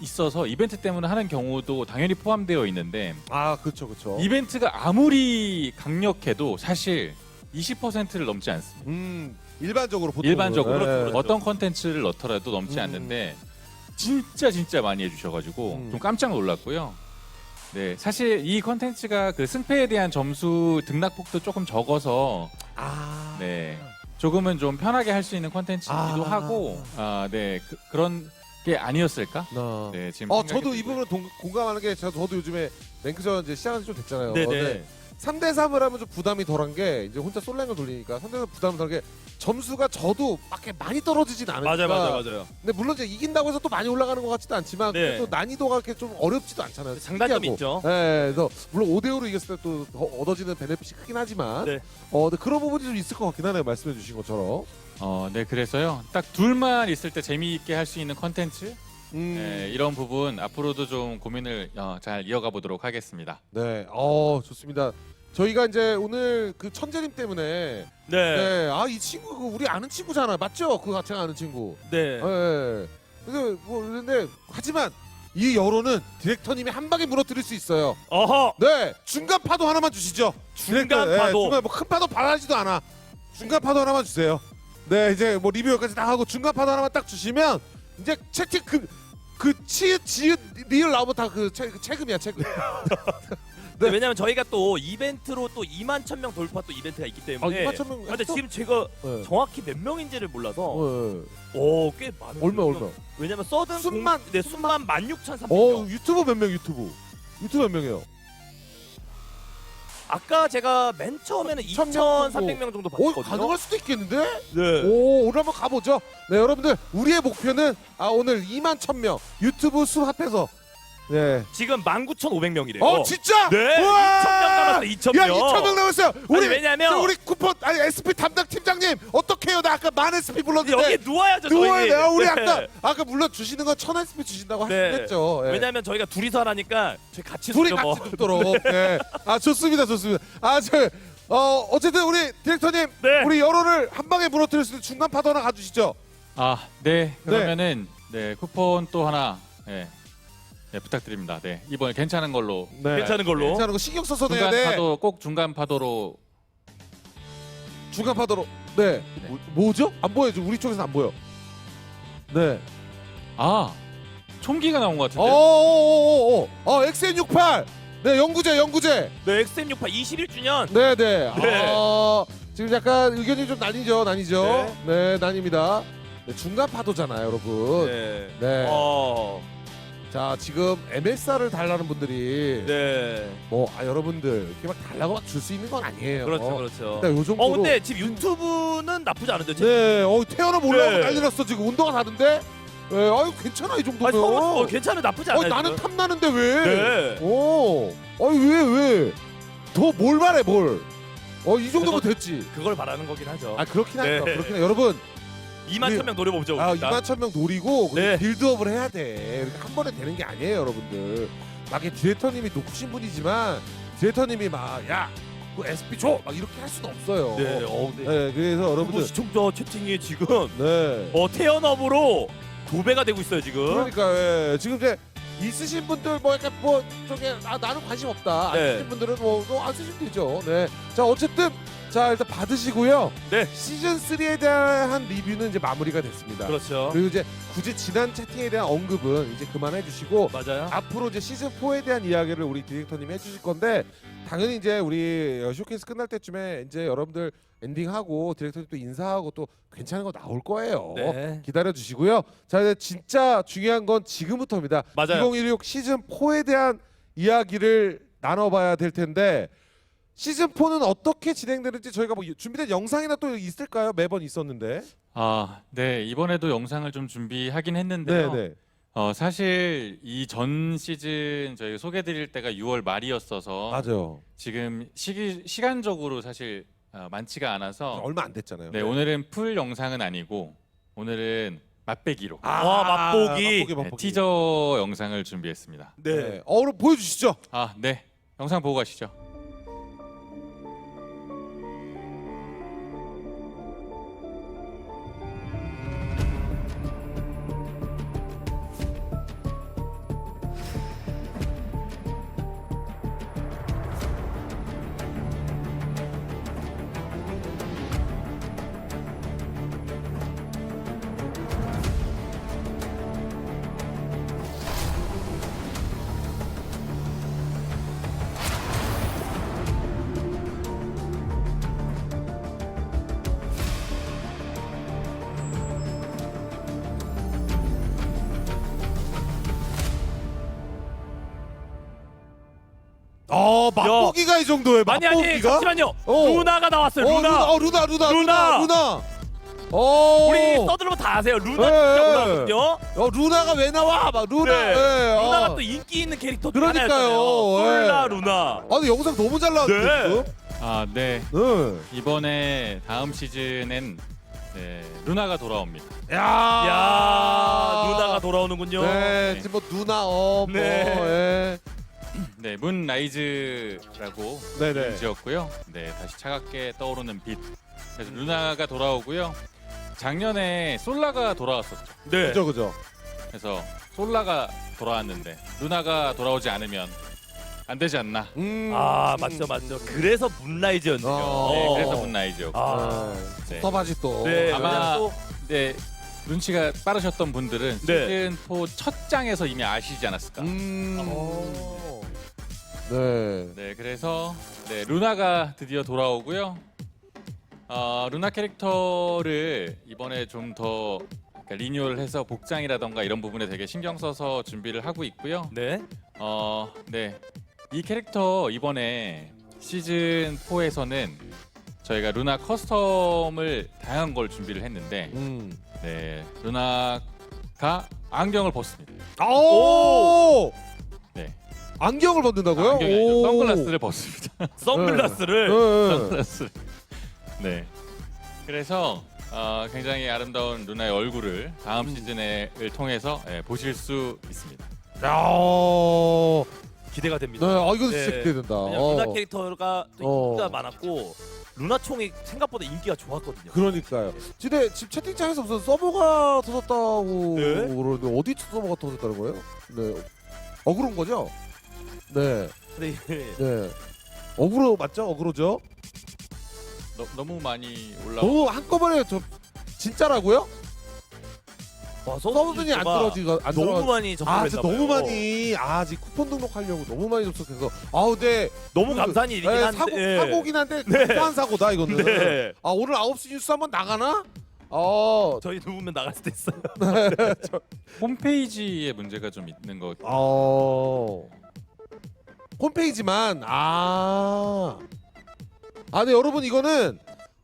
있어서 이벤트 때문에 하는 경우도 당연히 포함되어 있는데 아, 그렇죠. 이벤트가 아무리 강력해도 사실 20%를 넘지 않습니다. 일반적으로 보통 일반적으로 그렇죠. 어떤 컨텐츠를 넣더라도 넘지 않는데 진짜 많이 해주셔가지고 좀 깜짝 놀랐고요. 네, 사실 이 컨텐츠가 그 승패에 대한 점수 등락폭도 조금 적어서 네 조금은 좀 편하게 할 수 있는 컨텐츠이기도 하고 그런 게 아니었을까? 네, 지금 저도 생각이 이 부분을 공감하는 게 저도 요즘에 랭크전 이제 시작한 지 좀 됐잖아요. 네네. 3대3을 하면 좀 부담이 덜한 게 이제 혼자 솔랭을 돌리니까 3대3 부담이 덜한 게 점수가 저도 막 이렇게 많이 떨어지진 않으니까. 맞아요. 근데 물론 이제 이긴다고 해서 또 많이 올라가는 것 같지도 않지만 네. 그래도 난이도가 그렇게 좀 어렵지도 않잖아요. 장단점이 특이하고. 있죠. 네, 그래서 물론 5대5로 이겼을 때 또 얻어지는 베네핏이 크긴 하지만 네. 근데 그런 부분이 좀 있을 것 같긴 하네요. 말씀해 주신 것처럼. 네, 그래서요. 딱 둘만 있을 때 재미있게 할 수 있는 컨텐츠 네, 이런 부분 앞으로도 좀 고민을 잘 이어가 보도록 하겠습니다. 네, 좋습니다. 저희가 이제 오늘 그 천재님 때문에 네. 이 친구 우리 아는 친구잖아, 맞죠? 그 제가 아는 친구. 네. 네. 그래서 그런데 하지만 이 여론은 디렉터님이 한 방에 무너뜨릴 수 있어요. 어허. 네, 중간 파도 하나만 주시죠. 중간 파도. 중간 큰 파도 바라지도 않아. 중간 파도 하나만 주세요. 네, 이제 뭐 리뷰 여기까지 다 하고 중간 파도 하나만 딱 주시면 이제 채팅 치읓 지읒 리을 나오면 다 체금이야 체금. 네. 왜냐면 저희가 또 이벤트로 또 2만 1,000명 돌파 또 이벤트가 있기 때문에. 2만 1,000명 근데 했어? 지금 제가 네. 정확히 몇 명인지를 몰라서 꽤 많은. 얼마? 왜냐면 서든 순만? 순만 16,300명. 유튜브 몇 명 유튜브 몇 명이에요? 아까 제가 맨 처음에는 2,300명 정도 봤거든요. 가능할 수도 있겠는데? 네. 오늘 한번 가보죠. 네, 여러분들 우리의 목표는 오늘 2만 1,000명 유튜브 수 합해서 지금 19,500명이래요. 진짜? 네. 우와! 2,000명 남았어. 2,000명. 야, 2,000명 남았어요. 왜냐면 우리 쿠폰 SP 담당 팀장님 어떻게 해요? 나 아까 만 SP 불렀는데 여기 누워야죠. 누워야 저희. 돼요. 우리 네. 아까 물론 주시는 건 1,000 SP 주신다고 네. 하셨죠. 왜냐면 저희가 둘이서 하라니까 저희 같이 둘이 눕죠, 뭐. 같이 눕도록. 네. 좋습니다. 어쨌든 우리 디렉터님 네. 우리 여론을 한 방에 무너뜨릴 수 있는 중간 파도 하나 가주시죠. 네, 그러면은 쿠폰 또 하나 부탁드립니다. 네, 이번에 괜찮은 걸로. 괜찮은 걸로. 괜찮은 거 신경 써서 내야 중간 돼. 파도 꼭 중간 파도로. 중간 파도로. 네. 뭐죠? 안 보여요. 우리 쪽에서 안 보여. 네. 총기가 나온 것 같은데. XN68. 네, 영구제. 네, XM68 21주년. 네. 네. 지금 약간 의견이 좀 나뉘죠. 네, 나뉩니다. 네, 중간 파도잖아요, 여러분. 네. 자, 지금 MSR을 달라는 분들이 여러분들 이렇게 막 달라고 막 줄 수 있는 건 아니에요. 그렇죠. 일단 요 정도로. 근데 지금 유튜브는 나쁘지 않은데. 네, 태어나 올라오고 네. 난리 났어 지금 운동화 다른데. 네, 괜찮아 이 정도면. 괜찮아, 나쁘지 않아요. 나는 지금. 탐 나는데 왜? 네. 왜? 더 뭘 말해 뭘? 이 정도면 됐지. 그걸 바라는 거긴 하죠. 그렇긴 하죠. 네. 그렇긴 해. 여러분. 2만 1,000명 노려보죠. 우리 일단. 2만 1,000명 노리고 네. 빌드업을 해야 돼. 이렇게 한 번에 되는 게 아니에요, 여러분들. 막 디렉터님이 높으신 분이지만 디렉터님이 그 SP 줘! 막 이렇게 할 수는 없어요. 네. 네, 그래서 여러분들 시청자 채팅이 지금 네. 태연업으로 2배가 되고 있어요 지금. 그러니까 지금 이제 있으신 분들 뭐 약간 뭐 저게 나는 관심 없다. 안 네. 쓰신 분들은 뭐안 쓰시면 되죠. 네. 자 어쨌든 자 일단 받으시고요. 네. 시즌 3에 대한 리뷰는 이제 마무리가 됐습니다. 그렇죠. 그리고 이제 굳이 지난 채팅에 대한 언급은 이제 그만해 주시고 맞아요. 앞으로 이제 시즌 4에 대한 이야기를 우리 디렉터님이 해주실 건데 당연히 이제 우리 쇼케이스 끝날 때쯤에 이제 여러분들 엔딩하고 디렉터님 또 인사하고 또 괜찮은 거 나올 거예요. 네. 기다려 주시고요. 자 이제 진짜 중요한 건 지금부터입니다. 맞아요. 2016 시즌 4에 대한 이야기를 나눠봐야 될 텐데 시즌 4는 어떻게 진행되는지 저희가 뭐 준비된 영상이나 또 있을까요? 매번 있었는데. 아, 네. 이번에도 영상을 좀 준비하긴 했는데요. 네네. 사실 이 전 시즌 저희 소개드릴 때가 6월 말이었어서 맞아요. 지금 시간적으로 사실 많지가 않아서 얼마 안 됐잖아요. 네, 오늘은 풀 영상은 아니고 오늘은 맛배기로 맛보기. 네, 티저 영상을 준비했습니다. 네. 그럼 보여주시죠. 아, 네. 영상 보고 가시죠. 맛보기가 이 정도예요. 아니 맛보기가? 잠시만요. 어. 루나가 나왔어요. 루나. 루나. 우리 서들로 다 아세요. 루나 네. 진짜 올라왔거든요. 루나가 왜 나와? 막 루나. 네. 예, 루나가 또 인기 있는 캐릭터 중 그러니까요. 하나였잖아요. 솔라 예. 루나. 근데 영상 너무 잘 나왔어요. 아, 네. 네. 이번에 다음 시즌엔 루나가 돌아옵니다. 야, 루나가 돌아오는군요. 네, 지금 뭐 누나 네. 네, 문 라이즈라고 네네. 이름 지었고요. 네, 다시 차갑게 떠오르는 빛. 그래서 루나가 돌아오고요. 작년에 솔라가 돌아왔었죠. 네. 그죠. 그래서 솔라가 돌아왔는데 루나가 돌아오지 않으면 안 되지 않나. 아, 맞죠. 그래서 문라이즈였네요. 네, 그래서 문 라이즈였고. 아, 네. 터바지 또. 네. 아마 또 네, 눈치가 빠르셨던 분들은 네. 시즌 4 첫 장에서 이미 아시지 않았을까. 네. 네, 그래서 네, 루나가 드디어 돌아오고요. 루나 캐릭터를 이번에 좀 더 리뉴얼해서 복장이라던가 이런 부분에 되게 신경 써서 준비를 하고 있고요. 네. 네, 이 캐릭터 이번에 시즌 4에서는 저희가 루나 커스텀을 다양한 걸 준비를 했는데, 네, 루나가 안경을 벗습니다. 오! 네, 안경을 벗는다고요? 안경이 아니죠. 오. 선글라스를 벗습니다. 선글라스를 네. 선글라스. 네. 그래서 굉장히 아름다운 루나의 얼굴을 다음 시즌을 통해서 보실 수 있습니다. 야. 기대가 됩니다. 네, 이거 진짜 네. 기대된다. 왜냐면 루나 캐릭터가 또 어. 인기가 많았고 루나 총이 생각보다 인기가 좋았거든요. 그러니까요. 지금 채팅창에서 무슨 서버가 터졌다고 네? 그러는데 어디 서버가 터졌다는 거예요? 네. 어그로인 거죠? 네. 근데 네. 어그로 맞죠? 어그로죠? 너무 많이 올라. 너무 한꺼번에 진짜라고요? 와, 서버분이 안 떨어지고 안 너무 떨어. 많이 접속했나 진짜 봐요. 너무 많이 지금 쿠폰 등록하려고 너무 많이 접속해서 근데 너무 그, 감사한 일이긴 네, 한데 사고긴 한데 네. 감사한 사고다 이거는. 네. 오늘 9시 뉴스 한번 나가나? 저희 누우면 나갈 수도 있어요. 홈페이지에 문제가 좀 있는 것. 홈페이지만 네 여러분 이거는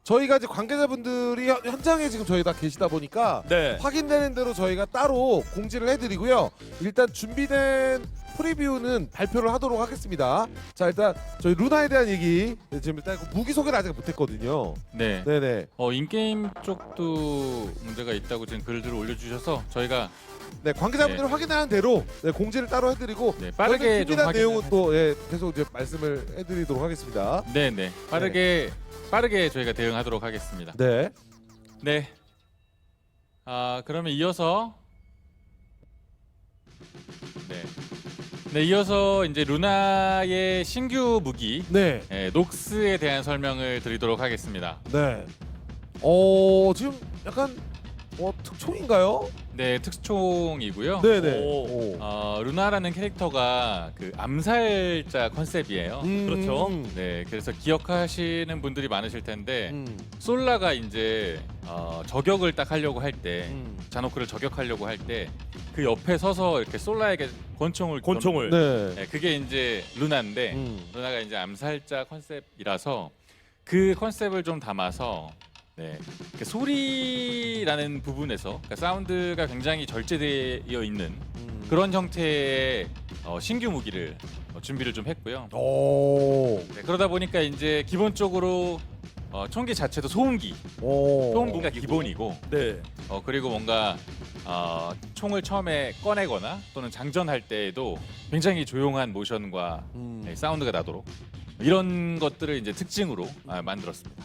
저희가 이제 관계자분들이 현장에 지금 저희 다 계시다 보니까 네. 확인되는 대로 저희가 따로 공지를 해드리고요. 일단 준비된 프리뷰는 발표를 하도록 하겠습니다. 자 일단 저희 루나에 대한 얘기 지금 일단 무기 소개를 아직 못했거든요. 네. 네네. 인게임 쪽도 문제가 있다고 지금 글들을 올려주셔서 저희가 네 관계자분들 확인하는 대로 공지를 따로 해드리고 네, 빠르게 좀 준비된 내용은 확인을 또 계속 이제 말씀을 해드리도록 하겠습니다. 네네 빠르게 저희가 대응하도록 하겠습니다. 네. 네. 그러면 이어서 네 네, 이어서 이제 루나의 신규 무기 네. 녹스에 대한 설명을 드리도록 하겠습니다. 네. 지금 약간 특총인가요? 네, 특수총이고요. 네네. 오. 루나라는 캐릭터가 그 암살자 컨셉이에요. 그렇죠. 네, 그래서 기억하시는 분들이 많으실 텐데 음. 솔라가 이제 저격을 딱 하려고 할 때 음. 자노크를 저격하려고 할 때 그 옆에 서서 이렇게 솔라에게 권총을 네. 네, 그게 이제 루나인데 루나가 이제 암살자 컨셉이라서 그 컨셉을 좀 담아서 네, 그 소리라는 부분에서 그러니까 사운드가 굉장히 절제되어 있는 그런 형태의 신규 무기를 준비를 좀 했고요. 오. 네, 그러다 보니까 이제 기본적으로 총기 자체도 소음기가 기본이고 네. 그리고 뭔가 총을 처음에 꺼내거나 또는 장전할 때에도 굉장히 조용한 모션과 네, 사운드가 나도록 이런 것들을 이제 특징으로 만들었습니다.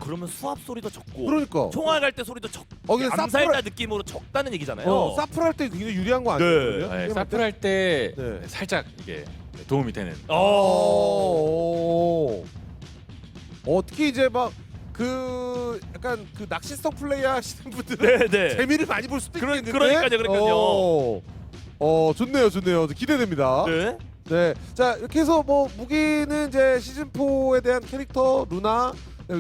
그러면 수압 소리도 적고 그러니까. 총알 갈 때 소리도 적. 근데 암살자 느낌으로 적다는 얘기잖아요. 사플 할 때 굉장히 유리한 거 아니에요? 네, 사플 할 때 네. 살짝 이게 도움이 되는. 특히 이제 막 그 약간 그 낚시성 플레이 하시는 분들은 네. 재미를 많이 볼 수도 있겠는데. 그러니까요. 좋네요. 기대됩니다. 네. 네. 자, 이렇게 해서 뭐 무기는 이제 시즌 4에 대한 캐릭터 루나,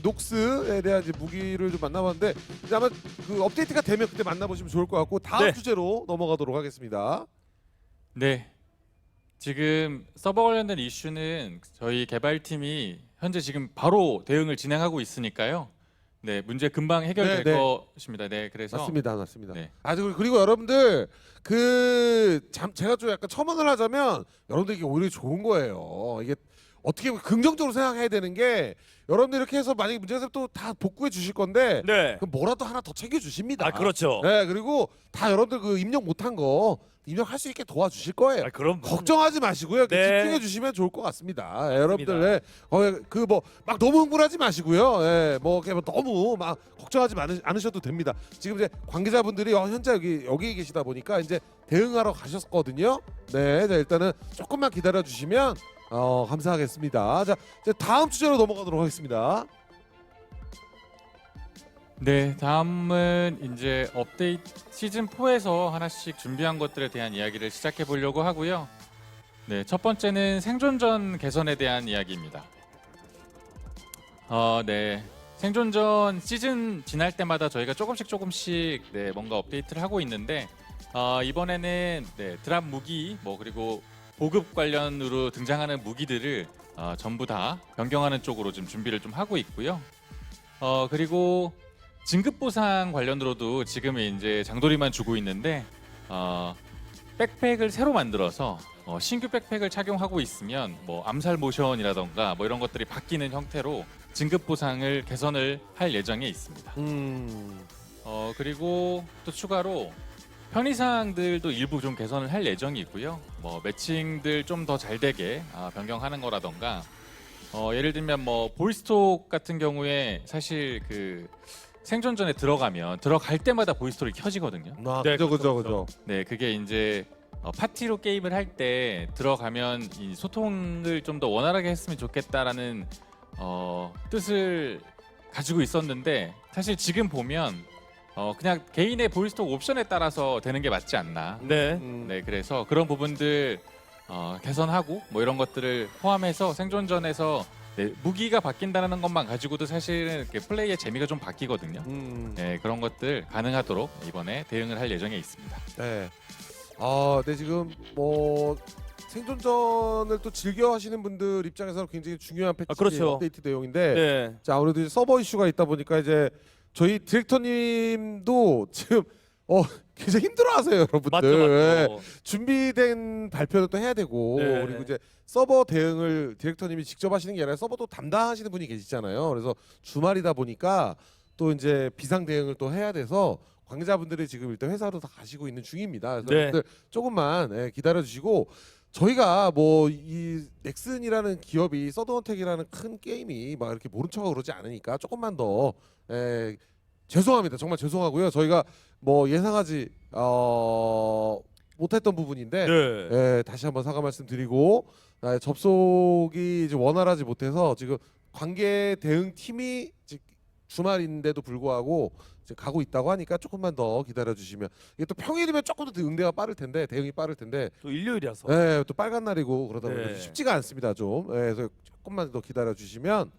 녹스에 대한 이제 무기를 좀 만나봤는데 이제 아마 그 업데이트가 되면 그때 만나보시면 좋을 것 같고 다음 네. 주제로 넘어가도록 하겠습니다. 네. 지금 서버 관련된 이슈는 저희 개발팀이 현재 지금 바로 대응을 진행하고 있으니까요. 네, 문제 금방 해결될 네, 네. 것입니다. 네, 그래서 맞습니다. 네. 그리고 여러분들 제가 좀 약간 첨언을 하자면 여러분들에게 오히려 좋은 거예요. 이게 어떻게 보면 긍정적으로 생각해야 되는 게 여러분들 이렇게 해서 만약에 문제가 있으면 또 다 복구해 주실 건데 네. 그럼 뭐라도 하나 더 챙겨 주십니다. 그렇죠. 네, 그리고 다 여러분들 그 입력 못한 거 입력할 수 있게 도와주실 거예요. 그럼 걱정하지 마시고요. 네. 집중해 주시면 좋을 것 같습니다. 여러분들, 그 뭐 막 너무 흥분하지 마시고요. 뭐 너무 막 걱정하지 않으셔도 됩니다. 지금 이제 관계자분들이 현재 여기 계시다 보니까 이제 대응하러 가셨거든요. 네, 자, 일단은 조금만 기다려 주시면 감사하겠습니다. 자, 이제 다음 주제로 넘어가도록 하겠습니다. 네, 다음은 이제 업데이트 시즌 4에서 하나씩 준비한 것들에 대한 이야기를 시작해 보려고 하고요. 네, 첫 번째는 생존전 개선에 대한 이야기입니다. 네, 생존전 시즌 지날 때마다 저희가 조금씩 네, 뭔가 업데이트를 하고 있는데 이번에는 네, 드랍 무기 그리고 보급 관련으로 등장하는 무기들을 전부 다 변경하는 쪽으로 좀 준비를 좀 하고 있고요. 그리고 진급 보상 관련으로도 지금 이제 장도리만 주고 있는데 백팩을 새로 만들어서 신규 백팩을 착용하고 있으면 뭐 암살 모션이라던가 뭐 이런 것들이 바뀌는 형태로 진급 보상을 개선을 할 예정에 있습니다. 그리고 또 추가로 편의사항들도 일부 좀 개선을 할 예정이고요. 뭐 매칭들 좀 더 잘 되게 변경하는 거라던가 예를 들면 뭐 보이스톡 같은 경우에 사실 그 생존전에 들어갈 때마다 보이스톡이 켜지거든요. 네, 그죠. 네, 그게 이제 파티로 게임을 할 때 들어가면 이 소통을 좀 더 원활하게 했으면 좋겠다라는 뜻을 가지고 있었는데 사실 지금 보면 그냥 개인의 보이스톡 옵션에 따라서 되는 게 맞지 않나. 네. 네, 그래서 그런 부분들 개선하고 뭐 이런 것들을 포함해서 생존전에서 네, 무기가 바뀐다는 것만 가지고도 사실은 이렇게 플레이의 재미가 좀 바뀌거든요. 네, 그런 것들 가능하도록 이번에 대응을 할 예정에 있습니다. 네. 네, 지금 뭐 생존전을 또 즐겨 하시는 분들 입장에서는 굉장히 중요한 패치 그렇죠. 업데이트 내용인데 네. 자, 아무래도 이제 서버 이슈가 있다 보니까 이제 저희 디렉터님도 지금 굉장히 힘들어하세요, 여러분들. 맞죠. 준비된 발표를 또 해야 되고 네. 그리고 이제 서버 대응을 디렉터님이 직접 하시는 게 아니라 서버도 담당하시는 분이 계시잖아요. 그래서 주말이다 보니까 또 이제 비상 대응을 또 해야 돼서 관계자분들이 지금 일단 회사로 다 가시고 있는 중입니다. 그래서 네. 여러분들 조금만 기다려 주시고 저희가 뭐 이 넥슨이라는 기업이 서든어택이라는 큰 게임이 막 이렇게 모른 척하고 그러지 않으니까 조금만 더 죄송합니다. 정말 죄송하고요. 저희가 뭐 예상하지 뭐 못했던 부분인데 네. 예, 다시 한번 사과 말씀드리고 접속이 이제 원활하지 못해서 지금 관계 대응 팀이 주말인데도 불구하고 이제 가고 있다고 하니까 조금만 더 기다려 주시면 이게 또 평일이면 조금 더 응대가 빠를 텐데 대응이 빠를 텐데 또 일요일이라서. 예, 또 빨간 날이고 그러다 보니까 네. 쉽지가 않습니다 좀. 예, 그래서 조금만 더 기다려 주시면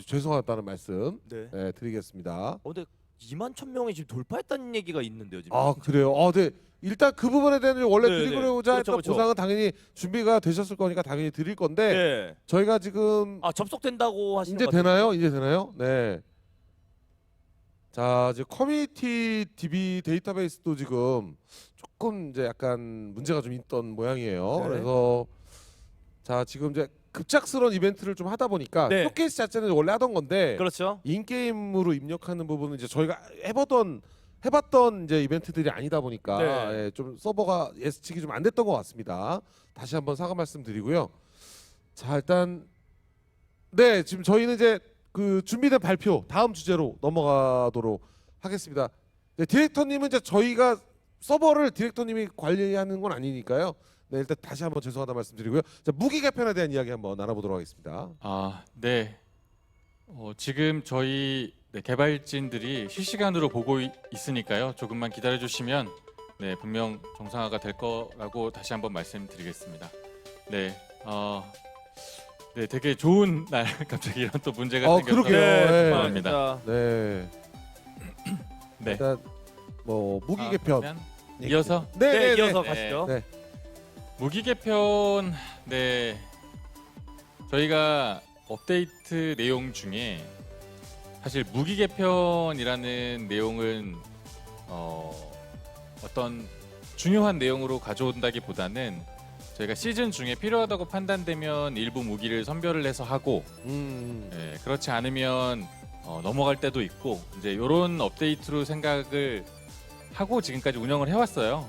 죄송하다는 말씀 네. 예, 드리겠습니다. 근데 2만 1,000명이 지금 돌파했다는 얘기가 있는데요, 지금. 아 그래요? 네. 일단 그 부분에 대한 원래 네, 드리고자 네. 했던 그렇죠. 보상은 당연히 준비가 되셨을 거니까 당연히 드릴 건데 네. 저희가 지금 접속된다고 하시는 이제 것 같은데. 되나요? 이제 되나요? 네. 자, 이제 커뮤니티 DB 데이터베이스도 지금 조금 이제 약간 문제가 좀 있던 모양이에요. 네. 그래서 자, 지금 이제 급작스러운 이벤트를 좀 하다 보니까 네. 쇼케이스 자체는 원래 하던 건데 그렇죠. 인게임으로 입력하는 부분은 이제 저희가 해봤던 이제 이벤트들이 아니다 보니까 네. 예, 좀 서버가 예측이 좀 안 됐던 것 같습니다. 다시 한번 사과 말씀드리고요. 자 일단 네 지금 저희는 이제 그 준비된 발표 다음 주제로 넘어가도록 하겠습니다. 네, 디렉터님은 이제 저희가 서버를 디렉터님이 관리하는 건 아니니까요. 네 일단 다시 한번 죄송하다 말씀드리고요. 자 무기 개편에 대한 이야기 한번 나눠보도록 하겠습니다. 네. 지금 저희 개발진들이 실시간으로 보고 있으니까요. 조금만 기다려 주시면 네, 분명 정상화가 될 거라고 다시 한번 말씀드리겠습니다. 네. 네, 되게 좋은 날 갑자기 이런 또 문제가 생겨서 그러게요. 네. 죄송합니다. 네. 네. 일단 뭐 무기 개편 그러면 이어서 네, 이어서 네. 가시죠. 네. 무기 개편 네. 저희가 업데이트 내용 중에 사실 무기 개편이라는 내용은 어떤 중요한 내용으로 가져온다기보다는 저희가 시즌 중에 필요하다고 판단되면 일부 무기를 선별을 해서 하고 그렇지 않으면 넘어갈 때도 있고 이제 이런 업데이트로 생각을 하고 지금까지 운영을 해왔어요.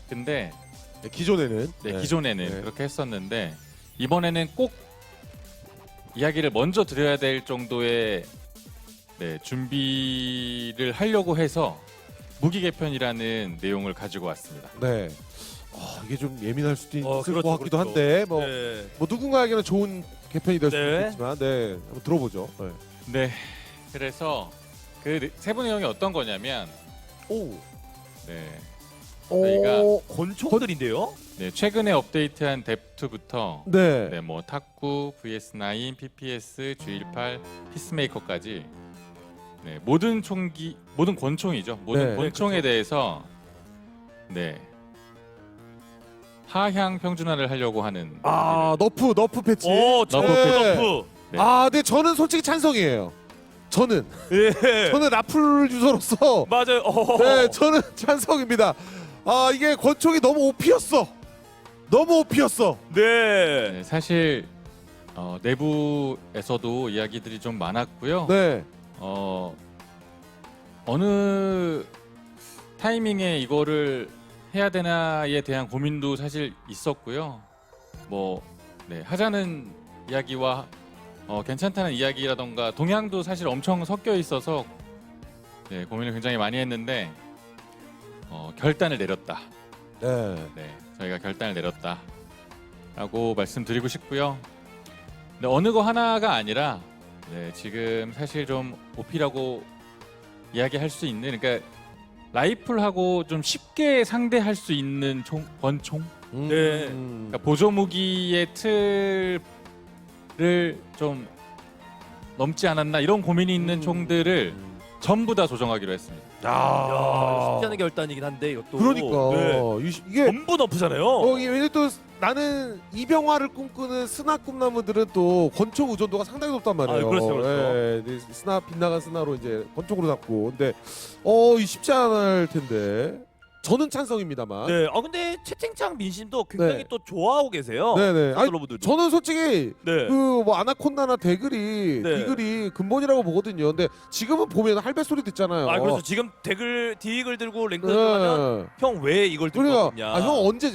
근데 네, 기존에는 기존에는 네. 그렇게 했었는데 이번에는 꼭 이야기를 먼저 드려야 될 정도의 준비를 하려고 해서 무기 개편이라는 내용을 가지고 왔습니다. 네. 이게 좀 예민할 수도 있을 그렇죠, 것 같기도 그렇죠. 한데 뭐 네. 누군가에게는 좋은 개편이 될 수도 네. 있겠지만 네 한번 들어보죠. 네. 네, 그래서 그 세부 내용이 어떤 거냐면 오, 네, 저희가 권총들인데요? 네, 최근에 업데이트한 뎁2부터 네. 뭐 탁구, VS9, PPS, G18, 피스메이커까지 모든 권총이죠. 모든 네. 권총에 대해서 하향 평준화를 하려고 하는 너프 패치. 오, 너프 패치. 너프. 네. 네 저는 솔직히 찬성이에요. 저는 예. 라플 유저로서 맞아요. 네 저는 찬성입니다. 이게 권총이 너무 OP였어. 네. 네, 사실 내부에서도 이야기들이 좀 많았고요. 네. 어느 타이밍에 이거를 해야 되나에 대한 고민도 사실 있었고요. 하자는 이야기와 괜찮다는 이야기라던가 동향도 사실 엄청 섞여 있어서 고민을 굉장히 많이 했는데 결단을 내렸다. 네. 저희가 결단을 내렸다라고 말씀드리고 싶고요. 근데 어느 거 하나가 아니라 지금 사실 좀 OP라고 이야기할 수 있는 그러니까 라이플하고 좀 쉽게 상대할 수 있는 권총 네. 그러니까 보조 무기의 틀을 좀 넘지 않았나 이런 고민이 있는 총들을 전부 다 조정하기로 했습니다. 쉽지 않은 결단이긴 한데 이것도. 그러니까 네. 이게 전부 너프잖아요. 이게 왜냐면 또 나는 이병화를 꿈꾸는 스나 꿈나무들은 또 권총 의존도가 상당히 높단 말이에요. 그렇죠. 네, 스나 빗나간 스나로 이제 권총으로 잡고 근데 이 쉽지 않을 텐데 저는 찬성입니다만. 네. 근데 채팅창 민심도 굉장히 네. 또 좋아하고 계세요. 네네. 아니, 여러분들도. 저는 솔직히 네. 그 뭐 아나콘다나 디글이 근본이라고 보거든요. 근데 지금은 보면 할배 소리 듣잖아요. 그렇죠. 지금 디글 들고 랭크 하면 형 왜 이걸 들고 그러니까 왔냐. 형 언제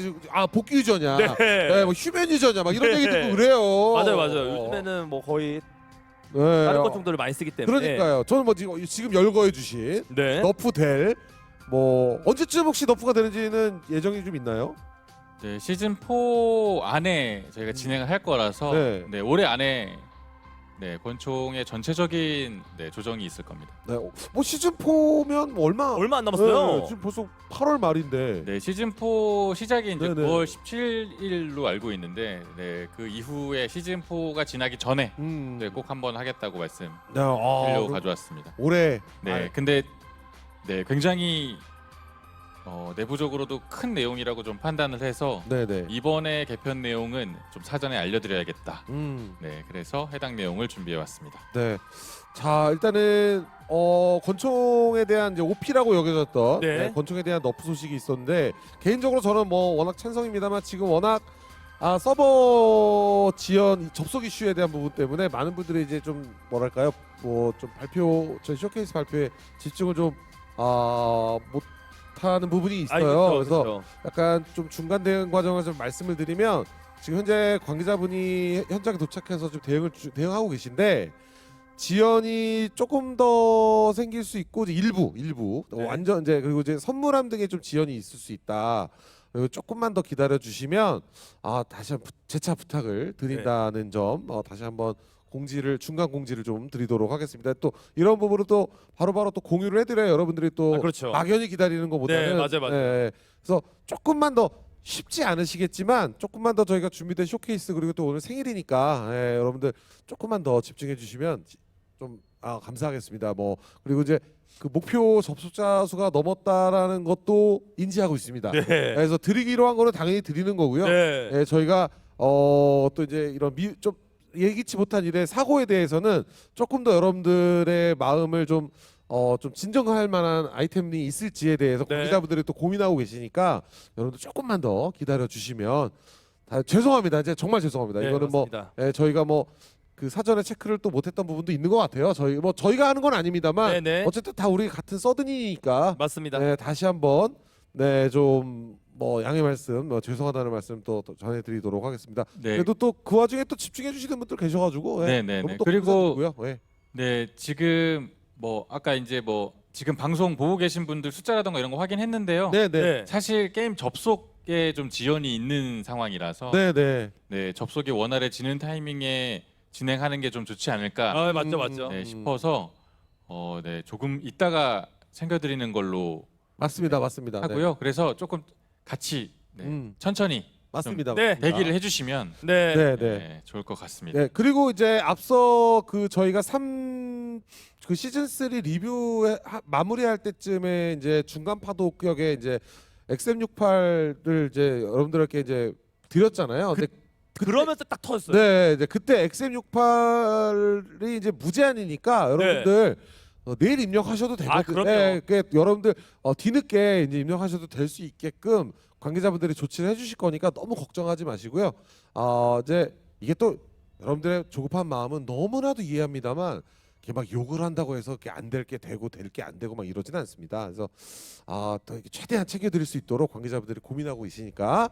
복귀 유저냐? 네. 뭐 휴면 유저냐? 막 이런 네. 얘기 듣고 그래요. 맞아요. 요즘에는 뭐 거의 네. 다른 권총들을 많이 쓰기 때문에. 그러니까요. 저는 뭐 지금 열거해 주신 네. 너프 델 뭐 언제쯤 혹시 너프가 되는지는 예정이 좀 있나요? 네, 시즌 4 안에 저희가 진행을 할 거라서 네. 네, 올해 안에 네, 권총의 전체적인 네, 조정이 있을 겁니다. 네, 뭐 시즌 4면 얼마 안 남았어요. 네, 지금 벌써 8월 말인데. 네, 시즌 4 시작이 이제 네네. 9월 17일로 알고 있는데 네, 그 이후에 시즌 4가 지나기 전에 네, 꼭 한번 하겠다고 말씀드리려고 네, 그럼 가져왔습니다. 올해. 네, 근데 네, 굉장히 내부적으로도 큰 내용이라고 좀 판단을 해서 네네. 이번에 개편 내용은 좀 사전에 알려드려야겠다. 음. 네, 그래서 해당 내용을 준비해 왔습니다. 네. 자, 일단은 권총에 대한 이제 OP라고 여겨졌던 네. 권총에 대한 너프 소식이 있었는데 개인적으로 저는 뭐 워낙 찬성입니다만 지금 워낙 서버 지연 접속 이슈에 대한 부분 때문에 많은 분들이 이제 좀 뭐랄까요? 뭐 좀 저희 쇼케이스 발표에 집중을 좀 못하는 부분이 있어요. 그렇죠, 그래서 그렇죠. 약간 좀 중간 대응 과정을 좀 말씀을 드리면 지금 현재 관계자분이 현장에 도착해서 좀 대응하고 계신데 지연이 조금 더 생길 수 있고 이제 일부 네. 완전 이제 그리고 이제 선물함 등에 좀 지연이 있을 수 있다. 그리고 조금만 더 기다려 주시면 다시 한번 재차 부탁을 드린다는 점 다시 한번 중간 공지를 좀 드리도록 하겠습니다. 또 이런 부분을 또 바로바로 또 공유를 해드려야 여러분들이 또 그렇죠. 막연히 기다리는 것보다는 네, 맞아요. 그래서 조금만 더 쉽지 않으시겠지만 조금만 더 저희가 준비된 쇼케이스 그리고 또 오늘 생일이니까 여러분들 조금만 더 집중해 주시면 좀 감사하겠습니다. 뭐 그리고 이제 그 목표 접속자 수가 넘었다라는 것도 인지하고 있습니다. 네. 그래서 드리기로 한 거는 당연히 드리는 거고요. 네. 저희가 또 이제 이런 좀 예기치 못한 일의 사고에 대해서는 조금 더 여러분들의 마음을 좀 진정할 만한 아이템이 있을지에 대해서 네. 관계자분들이 또 고민하고 계시니까 여러분들 조금만 더 기다려 주시면 죄송합니다. 이제 정말 죄송합니다. 네, 이거는 맞습니다. 저희가 그 사전에 체크를 또 못했던 부분도 있는 것 같아요. 저희가 하는 건 아닙니다만 네네. 어쨌든 다 우리 같은 서든이니까 맞습니다. 다시 한번 좀 양해 말씀, 죄송하다는 말씀 또 전해드리도록 하겠습니다. 네, 그래도 또 그 와중에 또 집중해 주시는 분들 계셔가지고 네네네. 너무 또 그리고 감사드리고요. 네, 지금 아까 이제 지금 방송 보고 계신 분들 숫자라던가 이런 거 확인했는데요. 네네. 네. 사실 게임 접속에 좀 지연이 있는 상황이라서 네네. 네, 접속이 원활해지는 타이밍에 진행하는 게 좀 좋지 않을까 맞죠. 네, 싶어서 네, 조금 이따가 챙겨드리는 걸로 맞습니다. 네. 하고요. 그래서 조금 같이 천천히 맞습니다. 네. 대기를 해주시면 네. 네. 네, 좋을 것 같습니다. 네, 그리고 이제 앞서 저희가 그 시즌 3 리뷰 마무리할 때쯤에 이제 중간 파도격에 이제 XM68을 이제 여러분들께 이제 드렸잖아요. 근데 그러면서 딱 터졌어요. 네, 이제 그때 XM68이 이제 무제한이니까 여러분들 내일 입력하셔도 되거든요. 그럼요. 네, 여러분들 뒤늦게 이제 입력하셔도 될 수 있게끔 관계자분들이 조치를 해주실 거니까 너무 걱정하지 마시고요. 이제 이게 또 여러분들의 조급한 마음은 너무나도 이해합니다만 이렇게 막 욕을 한다고 해서 이렇게 안 될 게 되고 될 게 안 되고 막 이러진 않습니다. 그래서 더 이렇게 최대한 챙겨드릴 수 있도록 관계자분들이 고민하고 있으니까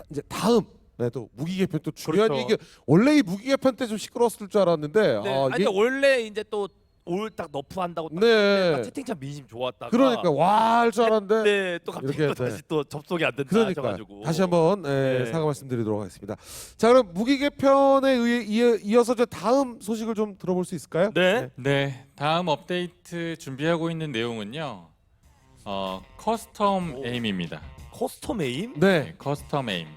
이제 다음. 네, 또 무기 개편 또 중요한 그렇죠. 얘기. 원래 이 무기 개편 때 좀 시끄러웠을 줄 알았는데 네. 아니, 원래 이제 또 올 딱 너프 한다고 딱 네. 채팅창 민심 좋았다가 그러니까 와 할 줄 알았는데 네, 또 갑자기 이렇게, 또 다시 또 접속이 안 된다 그러니까 하셔가지고 다시 한번 네. 사과 말씀드리도록 하겠습니다. 자, 그럼 무기 개편에 이어서 저 다음 소식을 좀 들어볼 수 있을까요? 네. 네, 다음 업데이트 준비하고 있는 내용은요. 커스텀 오. 에임입니다. 커스텀 에임? 네. 커스텀 에임.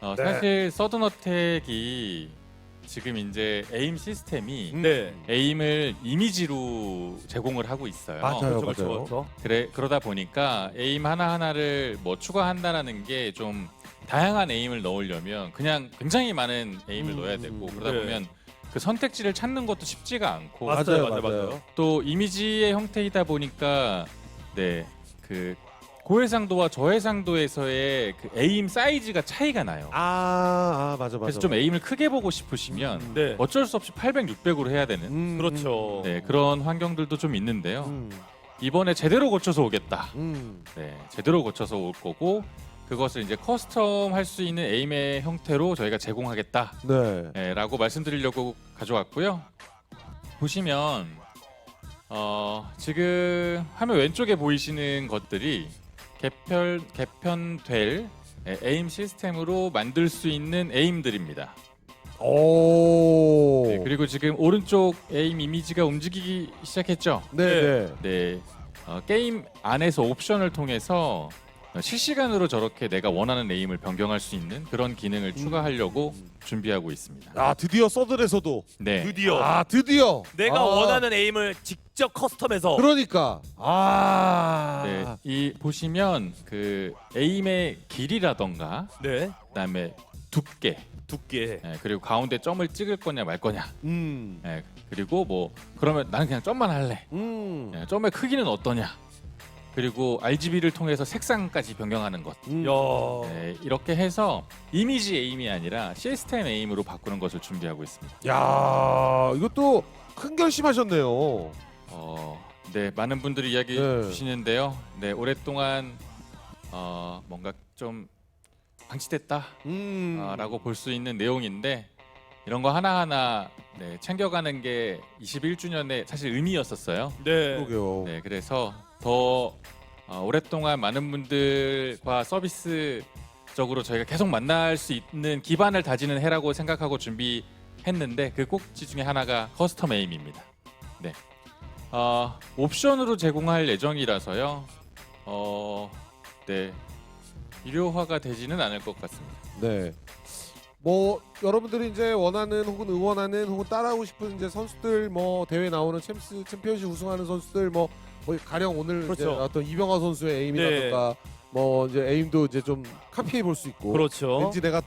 네. 사실 서든어택이 지금 이제 에임 시스템이 네. 에임을 이미지로 제공을 하고 있어요. 맞아요. 그렇죠. 그러다 보니까 에임 하나하나를 추가한다라는 게 좀 다양한 에임을 넣으려면 그냥 굉장히 많은 에임을 넣어야 되고 그러다 네. 보면 그 선택지를 찾는 것도 쉽지가 않고 맞아요. 또 이미지의 형태이다 보니까 네, 그 고해상도와 저해상도에서의 그 에임 사이즈가 차이가 나요. 맞아. 그래서 좀 에임을 크게 보고 싶으시면 네. 어쩔 수 없이 800, 600으로 해야 되는 그렇죠. 네, 그런 환경들도 좀 있는데요. 이번에 제대로 고쳐서 오겠다. 네, 제대로 고쳐서 올 거고 그것을 이제 커스텀 할 수 있는 에임의 형태로 저희가 제공하겠다. 네. 네, 라고 말씀드리려고 가져왔고요. 보시면 지금 화면 왼쪽에 보이시는 것들이 개편될 에임 시스템으로 만들 수 있는 에임들입니다. 오. 네, 그리고 지금 오른쪽 에임 이미지가 움직이기 시작했죠. 네. 네, 게임 안에서 옵션을 통해서 실시간으로 저렇게 내가 원하는 에임을 변경할 수 있는 그런 기능을 추가하려고 준비하고 있습니다. 아 드디어 서든에서도. 네, 드디어 아 드디어. 내가 아, 원하는 에임을 직접 커스텀해서 그러니까. 아. 네, 이 보시면 그 에임의 길이라던가 네 그다음에 두께, 두께 그리고 가운데 점을 찍을 거냐 말 거냐, 음. 그리고 뭐 그러면 나는 그냥 점만 할래. 점의 크기는 어떠냐. 그리고 RGB를 통해서 색상까지 변경하는 것. 야 이렇게 해서 이미지 에임이 아니라 시스템 에임으로 바꾸는 것을 준비하고 있습니다. 야 이것도 큰 결심하셨네요. 네, 많은 분들이 이야기 네. 주시는데요. 네, 오랫동안 뭔가 좀 방치됐다라고 볼 수 있는 내용인데 이런 거 하나하나 챙겨가는 게 21주년의 사실 의미였었어요. 네. 그러게요. 네, 그래서 더 오랫동안 많은 분들과 서비스적으로 저희가 계속 만날 수 있는 기반을 다지는 해라고 생각하고 준비했는데 그 꼭지 중에 하나가 커스텀 에임입니다. 네, 옵션으로 제공할 예정이라서요. 네, 유료화가 되지는 않을 것 같습니다. 네. 뭐 여러분들이 이제 원하는 혹은 응원하는 혹은 따라하고 싶은 이제 선수들 뭐 대회 나오는 챔피언십 우승하는 선수들 뭐 가령 오늘 이제 그렇죠. 어떤 이병헌 선수의 에임이라든가 뭐 이제 에임도 이제 좀 카피해 볼 수 있고 그렇죠. 왠지 내가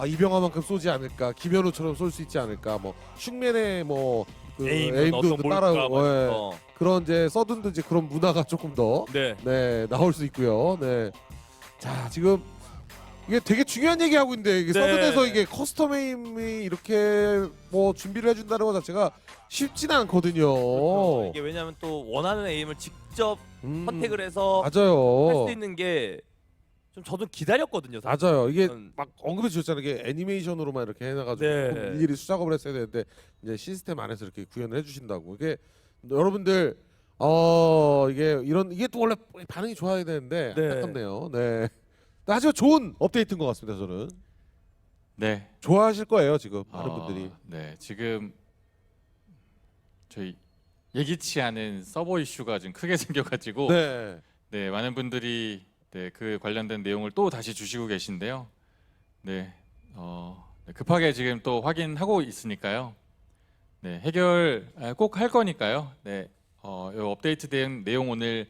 이병헌만큼 쏘지 않을까 김현우처럼 쏠 수 있지 않을까 뭐 흉맨의 뭐 그 에임도 따라하고 그런 이제 서든도 이제 그런 문화가 조금 더 나올 수 있고요. 네. 자 지금 이게 되게 중요한 얘기하고 있는데 이게 네. 서든에서 이게 커스텀 에임이 이렇게 뭐 준비를 해준다는 것 자체가 쉽지는 않거든요. 그렇죠. 이게 왜냐하면 또 원하는 에임을 직접 선택을 해서 할 맞아요. 수 있는 게 좀 저도 기다렸거든요. 사실. 맞아요. 이게 막 언급해 주셨잖아요. 이게 애니메이션으로만 이렇게 해놔가지고 네. 일일이 수작업을 했어야 되는데 이제 시스템 안에서 이렇게 구현을 해주신다고 이게 여러분들 이게 또 원래 반응이 좋아야 되는데 네. 안타깝네요. 네. 하지만 좋은 업데이트인 것 같습니다. 저는 네, 좋아하실 거예요. 지금 많은 분들이. 네, 지금 저희 예기치 않은 서버 이슈가 좀 크게 생겨가지고 네. 많은 분들이 그 관련된 내용을 또 다시 주시고 계신데요. 네, 급하게 지금 또 확인하고 있으니까요. 네, 해결 꼭 할 거니까요. 네, 이 업데이트된 내용 오늘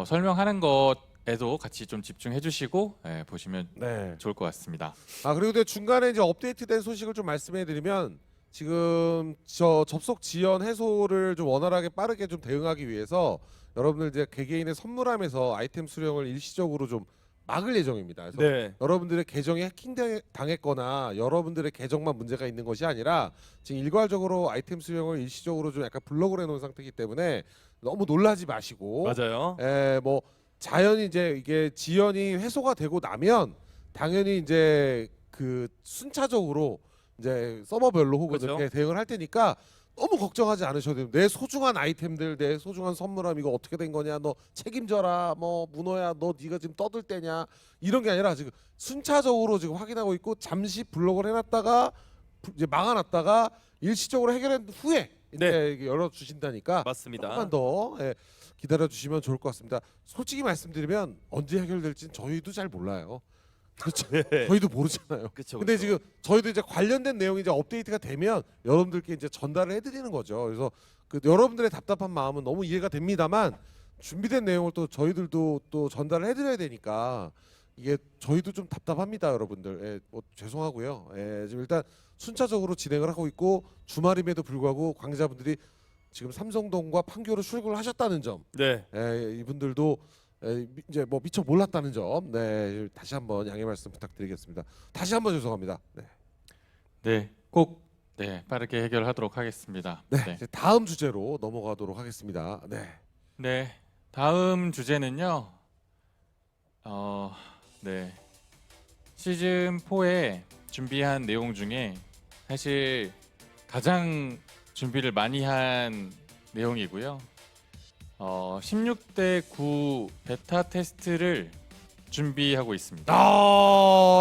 설명하는 것에도 같이 좀 집중해 주시고 보시면 네. 좋을 것 같습니다. 그리고 근데 중간에 이제 업데이트된 소식을 좀 말씀해드리면 지금 저 접속 지연 해소를 좀 원활하게 빠르게 좀 대응하기 위해서 여러분들 이제 개개인의 선물함에서 아이템 수령을 일시적으로 좀 막을 예정입니다. 그래서 여러분들의 계정이 해킹 당했거나 여러분들의 계정만 문제가 있는 것이 아니라 지금 일괄적으로 아이템 수령을 일시적으로 좀 약간 블록을 해놓은 상태이기 때문에 너무 놀라지 마시고 맞아요. 뭐 자연히 이제 이게 지연이 해소가 되고 나면 당연히 이제 그 순차적으로 이제 서버별로 혹은 그렇죠. 이렇게 대응을 할 테니까 너무 걱정하지 않으셔도 돼요. 내 소중한 아이템들, 내 소중한 선물함 이거 어떻게 된 거냐, 너 책임져라, 뭐 문어야, 너 네가 지금 떠들 때냐 이런 게 아니라 지금 순차적으로 지금 확인하고 있고 잠시 블록을 해놨다가 이제 막아놨다가 일시적으로 해결한 후에 이제 열어 주신다니까 맞습니다. 조금만 더 기다려 주시면 좋을 것 같습니다. 솔직히 말씀드리면 언제 해결될지는 저희도 잘 몰라요. 그렇죠. 저희도 모르잖아요. 그쵸, 근데 그쵸. 지금 저희도 이제 관련된 내용이 이제 업데이트가 되면 여러분들께 이제 전달을 해드리는 거죠. 그래서 그 여러분들의 답답한 마음은 너무 이해가 됩니다만 준비된 내용을 또 저희들도 또 전달을 해드려야 되니까 이게 저희도 좀 답답합니다, 여러분들. 뭐 죄송하고요. 지금 일단 순차적으로 진행을 하고 있고 주말임에도 불구하고 관계자분들이 지금 삼성동과 판교로 출근을 하셨다는 점, 이분들도 이제 뭐 미처 몰랐다는 점, 다시 한번 양해 말씀 부탁드리겠습니다. 다시 한번 죄송합니다. 꼭 빠르게 해결하도록 하겠습니다. 이제 다음 주제로 넘어가도록 하겠습니다. 다음 주제는요. 시즌 4에 준비한 내용 중에 사실 가장 준비를 많이 한 내용이고요. 16대 9 베타 테스트를 준비하고 있습니다.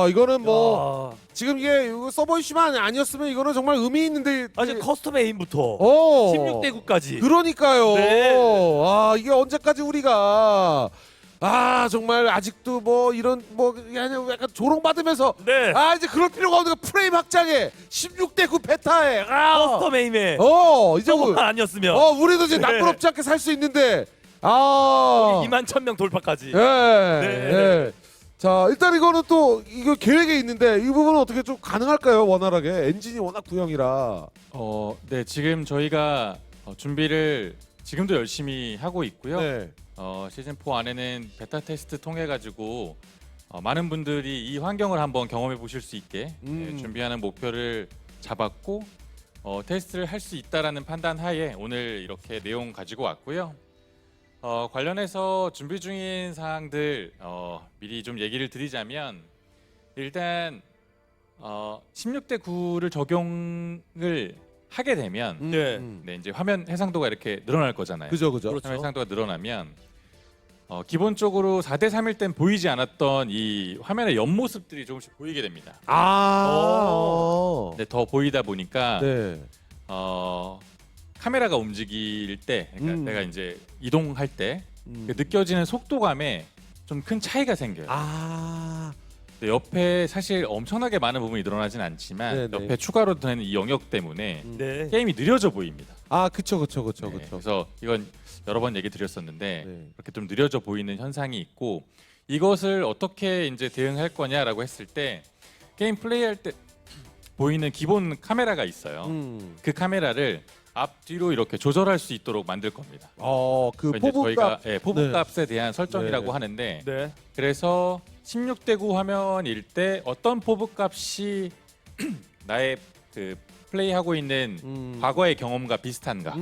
이거는 뭐 야. 지금 이게 이거 서버 이슈만 아니었으면 이거는 정말 의미 있는데. 아니 커스텀 에임부터 16대 9까지. 그러니까요. 네. 이게 언제까지 우리가 정말 아직도 뭐 이런 뭐 그냥 약간 조롱 받으면서 네. 이제 그럴 필요가 없는 거 프레임 확장에 16대 9 베타에 커스텀 에임에 이제 서버만 아니었으면 우리도 이제 네. 나쁘럽지 않게 살 수 있는데 2만 1,000명 돌파까지. 네. 자 일단 이거는 또 이거 계획에 있는데 이 부분은 어떻게 좀 가능할까요? 원활하게 엔진이 워낙 구형이라. 네, 지금 저희가 준비를 지금도 열심히 하고 있고요. 네. 시즌 4 안에는 베타 테스트 통해 가지고 많은 분들이 이 환경을 한번 경험해 보실 수 있게 준비하는 목표를 잡았고 테스트를 할 수 있다라는 판단 하에 오늘 이렇게 내용 가지고 왔고요. 관련해서 준비 중인 사항들 미리 좀 얘기를 드리자면 일단 16대 9를 적용을 하게 되면 네, 이제 화면 해상도가 이렇게 늘어날 거잖아요. 그죠. 그렇죠. 화면 해상도가 늘어나면 기본적으로 4대 3일 땐 보이지 않았던 이 화면의 옆모습들이 조금씩 보이게 됩니다. 네, 더 보이다 보니까 네. 카메라가 움직일 때, 그러니까 내가 이제 이동할 때 음. 그 느껴지는 속도감에 좀 큰 차이가 생겨요. 근데 옆에 사실 엄청나게 많은 부분이 늘어나진 않지만 네네. 옆에 추가로 되는 이 영역 때문에 네. 게임이 느려져 보입니다. 그쵸. 네, 그래서 이건 여러 번 얘기 드렸었는데 네. 이렇게 좀 느려져 보이는 현상이 있고 이것을 어떻게 이제 대응할 거냐라고 했을 때 게임 플레이할 때 보이는 기본 카메라가 있어요. 그 카메라를 앞뒤로 이렇게 조절할 수 있도록 만들 겁니다. 그 이제 저희가 포브값에 대한 설정이라고 네. 하는데 네. 그래서 16대 9 화면일 때 어떤 포브값이 나의 그 플레이하고 있는 과거의 경험과 비슷한가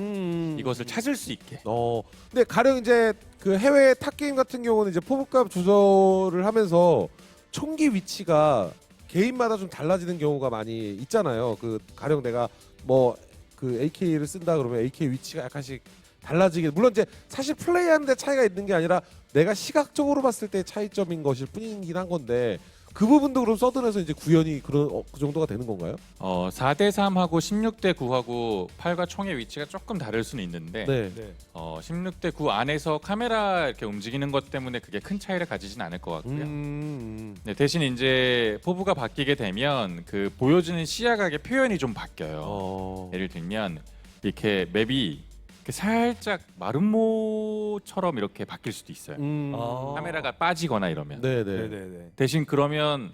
이것을 찾을 수 있게. 근데 가령 이제 그 해외 탑 게임 같은 경우는 이제 포브값 조절을 하면서 총기 위치가 개인마다 좀 달라지는 경우가 많이 있잖아요. 그 가령 내가 뭐 그 AK를 쓴다 그러면 AK 위치가 약간씩 달라지게, 물론 이제 사실 플레이하는데 차이가 있는 게 아니라 내가 시각적으로 봤을 때 차이점인 것일 뿐이긴 한 건데 그 부분도 그럼 서든에서 이제 구현이 그 정도가 되는 건가요? 4대 3하고 16대 9하고 팔과 총의 위치가 조금 다를 수는 있는데 네. 16대 9 안에서 카메라 이렇게 움직이는 것 때문에 그게 큰 차이를 가지진 않을 것 같고요. 네, 대신 이제 포브가 바뀌게 되면 그 보여지는 시야각의 표현이 좀 바뀌어요. 예를 들면 이렇게 맵이 이렇게 살짝 마름모처럼 이렇게 바뀔 수도 있어요. 카메라가 빠지거나 이러면. 네네네. 대신 그러면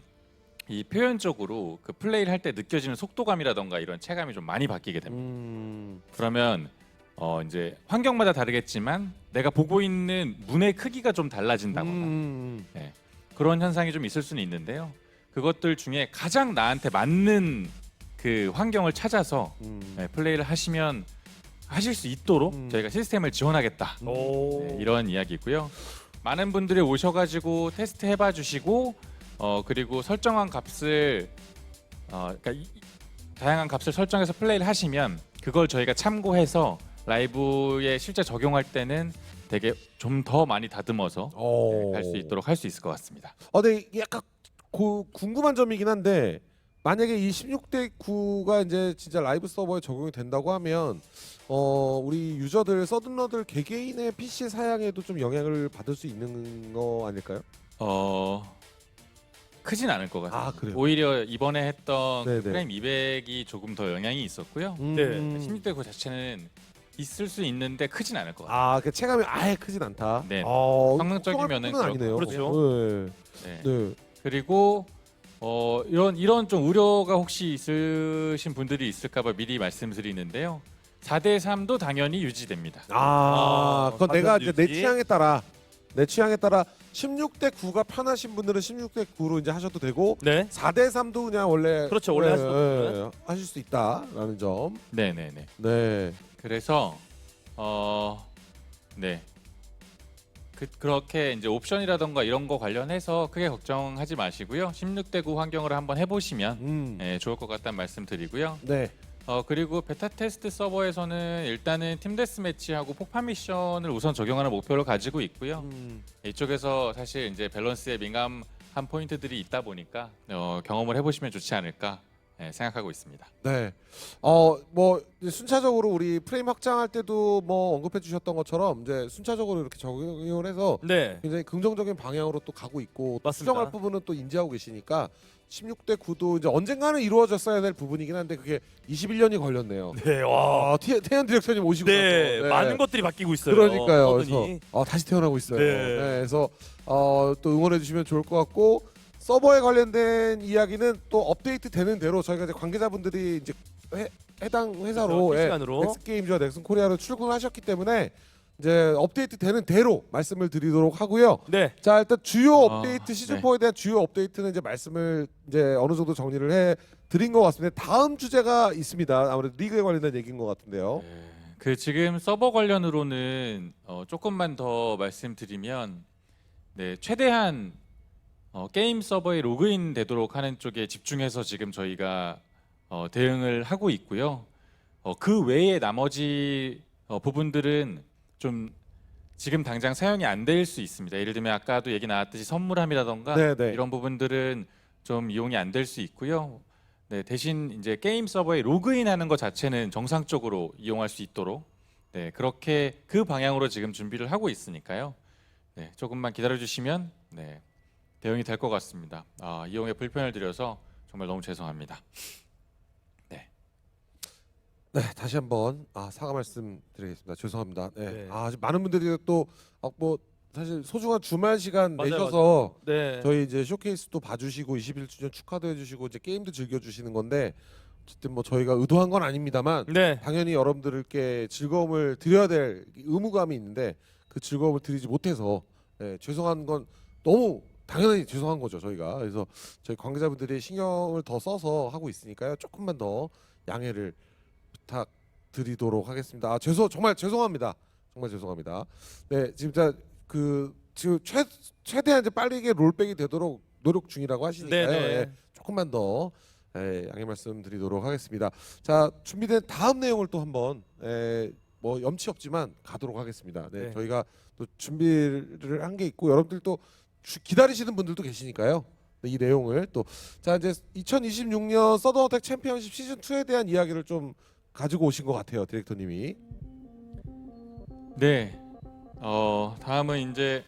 이 표현적으로 그 플레이를 할 때 느껴지는 속도감이라던가 이런 체감이 좀 많이 바뀌게 됩니다. 그러면 이제 환경마다 다르겠지만 내가 보고 있는 문의 크기가 좀 달라진다거나 그런 현상이 좀 있을 수는 있는데요. 그것들 중에 가장 나한테 맞는 그 환경을 찾아서 플레이를 하실 수 있도록 저희가 시스템을 지원하겠다. 네, 이런 이야기고요. 많은 분들이 오셔가지고 테스트 해봐 주시고 그리고 설정한 값을 그러니까 다양한 값을 설정해서 플레이를 하시면 그걸 저희가 참고해서 라이브에 실제 적용할 때는 되게 좀 더 많이 다듬어서 갈 수 있도록 할 수 있을 것 같습니다. 근데 약간 궁금한 점이긴 한데 만약에 이 16대 9가 이제 진짜 라이브 서버에 적용이 된다고 하면 우리 유저들 서든러들 개개인의 PC 사양에도 좀 영향을 받을 수 있는 거 아닐까요? 크진 않을 것 같아요. 그래요? 오히려 이번에 했던 네네. 그 프레임 200이 조금 더 영향이 있었고요. 네. 16대 9 자체는 있을 수 있는데 크진 않을 것 같아요. 그 체감이 아예 크진 않다. 네. 성능적인 성능적이면은 면은 아니네요. 그렇죠. 네. 네. 그리고 이런 좀 우려가 혹시 있으신 분들이 있을까봐 미리 말씀드리는데요. 4대 3도 당연히 유지됩니다. 그건 내가 이제 내 유지? 취향에 따라 16대 9가 편하신 분들은 16대 9로 이제 하셔도 되고 네. 4대 3도 그냥 원래 그렇죠. 원래 하실 수 있다라는 점. 네네네. 네. 그래서 네. 그렇게 이제 옵션이라던가 이런 거 관련해서 크게 걱정하지 마시고요. 16대 9 환경으로 한번 해보시면 좋을 것 같다는 말씀 드리고요. 네. 그리고 베타 테스트 서버에서는 일단은 팀 데스매치하고 폭파 미션을 우선 적용하는 목표를 가지고 있고요. 이쪽에서 사실 이제 밸런스에 민감한 포인트들이 있다 보니까 경험을 해보시면 좋지 않을까 생각하고 있습니다. 네. 뭐 이제 순차적으로 우리 프레임 확장할 때도 뭐 언급해 주셨던 것처럼 이제 순차적으로 이렇게 적용을 해서 네. 굉장히 긍정적인 방향으로 또 가고 있고 또 맞습니다. 수정할 부분은 또 인지하고 계시니까 16대 9도 이제 언젠가는 이루어졌어야 될 부분이긴 한데 그게 21년이 걸렸네요. 네. 와. 태연 디렉터님 오시고 네. 나서. 많은 것들이 바뀌고 있어요. 그러니까요. 서든이. 그래서 다시 태어나고 있어요. 네. 그래서 또 응원해 주시면 좋을 것 같고 서버에 관련된 이야기는 또 업데이트 되는 대로 저희가 이제 관계자분들이 이제 해당 회사로 그렇죠. 실시간으로. 넥슨게임즈와 넥슨코리아로 출근하셨기 때문에 이제 업데이트 되는 대로 말씀을 드리도록 하고요. 네. 자 일단 주요 업데이트 시즌 네. 4에 대한 주요 업데이트는 이제 말씀을 이제 어느 정도 정리를 해 드린 것 같습니다. 다음 주제가 있습니다. 아무래도 리그에 관련된 얘기인 것 같은데요. 그 지금 서버 관련으로는 조금만 더 말씀드리면 최대한 게임 서버에 로그인 되도록 하는 쪽에 집중해서 지금 저희가 대응을 하고 있고요. 그 외에 나머지 부분들은 좀 지금 당장 사용이 안 될 수 있습니다. 예를 들면 아까도 얘기 나왔듯이 선물함이라던가 네네. 이런 부분들은 좀 이용이 안 될 수 있고요. 네, 대신 이제 게임 서버에 로그인하는 것 자체는 정상적으로 이용할 수 있도록 그렇게 그 방향으로 지금 준비를 하고 있으니까요. 조금만 기다려 주시면 대응이 될 것 같습니다. 이용에 불편을 드려서 정말 너무 죄송합니다. 네, 다시 한번 사과 말씀드리겠습니다. 죄송합니다. 네. 네. 지금 많은 분들이 또 뭐 사실 소중한 주말 시간 맞아요, 내셔서 네. 저희 이제 쇼케이스도 봐주시고 21주년 축하도 해주시고 이제 게임도 즐겨주시는 건데 어쨌든 뭐 저희가 의도한 건 아닙니다만 네. 당연히 여러분들께 즐거움을 드려야 될 의무감이 있는데 그 즐거움을 드리지 못해서 죄송한 건 너무 당연히 죄송한 거죠 저희가. 그래서 저희 관계자분들이 신경을 더 써서 하고 있으니까요. 조금만 더 양해를 부탁드리도록 하겠습니다. 정말 죄송합니다. 정말 죄송합니다. 네, 지금 지금 최대한 이제 빠르게 롤백이 되도록 노력 중이라고 하시니까요. 네, 네. 예, 조금만 더 양해 말씀드리도록 하겠습니다. 자, 준비된 다음 내용을 또 한번 뭐 염치 없지만 가도록 하겠습니다. 네, 네. 저희가 또 준비를 한 게 있고 여러분들 또 기다리시는 분들도 계시니까요. 네, 이 내용을 또 자 이제 2026년 서든어택 챔피언십 시즌 2에 대한 이야기를 좀 가지고 오신 것 같아요, 디렉터님이. 네. 다음은 이제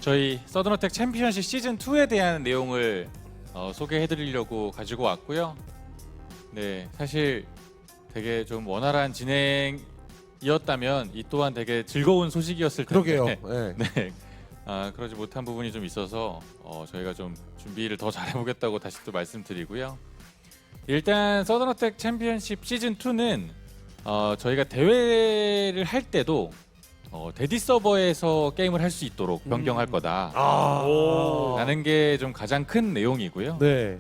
저희 서든어택 챔피언십 시즌 2에 대한 내용을 소개해드리려고 가지고 왔고요. 네, 사실 되게 좀 원활한 진행이었다면 이 또한 되게 즐거운 소식이었을 텐데. 그러게요. 네. 네. 그러지 못한 부분이 좀 있어서 저희가 좀 준비를 더 잘해보겠다고 다시 또 말씀드리고요. 일단 서든어택 챔피언십 시즌 2는 저희가 대회를 할 때도 데디 서버에서 게임을 할 수 있도록 변경할 거다. 오. 라는 게 좀 가장 큰 내용이고요. 네.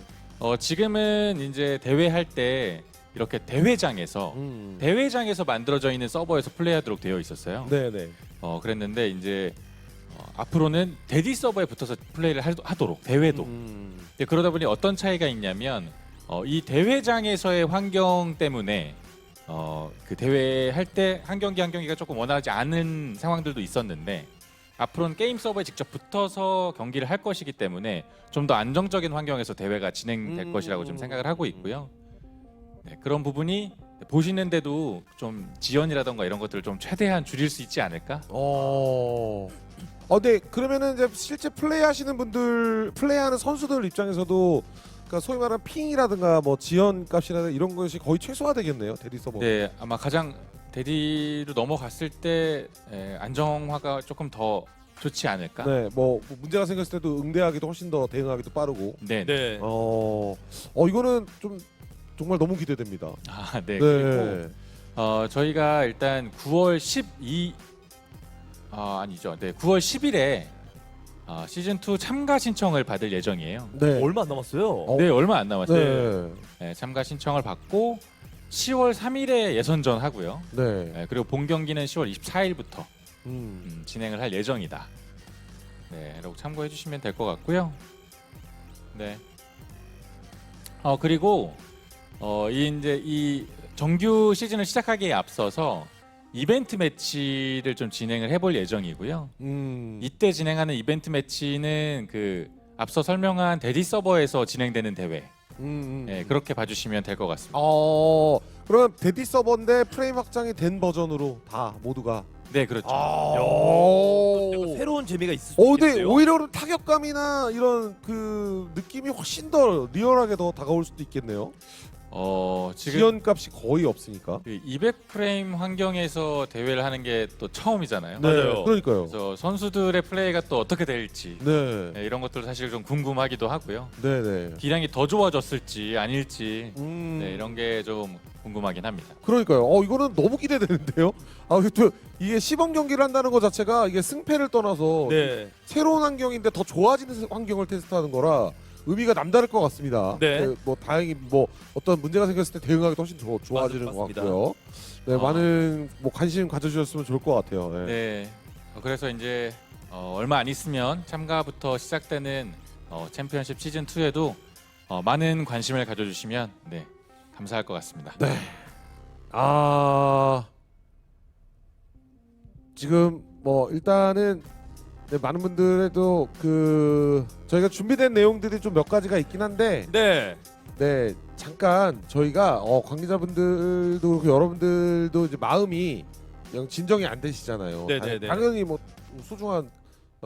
지금은 이제 대회할 때 이렇게 대회장에서 만들어져 있는 서버에서 플레이하도록 되어 있었어요. 네네. 그랬는데 이제 앞으로는 데디 서버에 붙어서 플레이를 하도록 대회도. 그러다 보니 어떤 차이가 있냐면 이 대회장에서의 환경 때문에 그 대회 할 때 한 경기 한 경기가 조금 원활하지 않은 상황들도 있었는데 앞으로는 게임 서버에 직접 붙어서 경기를 할 것이기 때문에 좀 더 안정적인 환경에서 대회가 진행될 것이라고 좀 생각을 하고 있고요. 네, 그런 부분이 보시는데도 좀 지연이라던가 이런 것들을 좀 최대한 줄일 수 있지 않을까? 네. 그러면은 이제 실제 플레이하시는 분들, 플레이하는 선수들 입장에서도 그러니까 소위 말하는 핑이라든가 뭐 지연 값이라든가 이런 것이 거의 최소화되겠네요, 데디 서버. 네, 아마 가장 데디로 넘어갔을 때 안정화가 조금 더 좋지 않을까? 네, 뭐 문제가 생겼을 때도 응대하기도 훨씬 더 대응하기도 빠르고. 네. 네. 이거는 좀 정말 너무 기대됩니다. 네. 그리고 저희가 일단 9월 9월 10일에 시즌 2 참가 신청을 받을 예정이에요. 네. 얼마 안 남았어요. 네, 얼마 안 남았어요. 네. 네, 참가 신청을 받고 10월 3일에 예선전 하고요. 네. 그리고 본 경기는 10월 24일부터 음. 진행을 할 예정이다. 네, 여러분 참고해 주시면 될 것 같고요. 네. 그리고 이 정규 시즌을 시작하기에 앞서서 이벤트 매치를 좀 진행을 해볼 예정이고요. 이때 진행하는 이벤트 매치는 그 앞서 설명한 데디 서버에서 진행되는 대회. 네, 그렇게 봐주시면 될 것 같습니다. 그럼 데디 서버인데 프레임 확장이 된 버전으로 다 모두가. 네, 그렇죠. 약간 새로운 재미가 있을 수 근데 있겠어요. 오히려 그럼 타격감이나 이런 그 느낌이 훨씬 더 리얼하게 더 다가올 수도 있겠네요. 지금 지연값이 거의 없으니까. 그 200프레임 환경에서 대회를 하는 게 또 처음이잖아요. 맞아요. 그러니까요. 그래서 선수들의 플레이가 또 어떻게 될지 네. 네, 이런 것들 사실 좀 궁금하기도 하고요. 네네. 기량이 더 좋아졌을지 아닐지 네, 이런 게 좀 궁금하긴 합니다. 그러니까요. 이거는 너무 기대되는데요. 또 이게 시범 경기를 한다는 것 자체가 이게 승패를 떠나서 네. 새로운 환경인데 더 좋아지는 환경을 테스트하는 거라 의미가 남다를 것 같습니다. 네. 뭐 다행히 뭐 어떤 문제가 생겼을 때 대응하기 훨씬 좋아지는 것 맞습니다. 같고요. 네, 아. 많은 뭐 관심 가져주셨으면 좋을 것 같아요. 네. 네. 그래서 이제 얼마 안 있으면 참가부터 시작되는 챔피언십 시즌 2에도 많은 관심을 가져주시면 네, 감사할 것 같습니다. 네. 지금 뭐 일단은 네, 많은 분들에도 그 저희가 준비된 내용들이 좀 몇 가지가 있긴 한데 네. 네 잠깐 저희가 관계자분들도 그렇고 여러분들도 이제 마음이 영 진정이 안 되시잖아요. 네네네. 당연히 뭐 소중한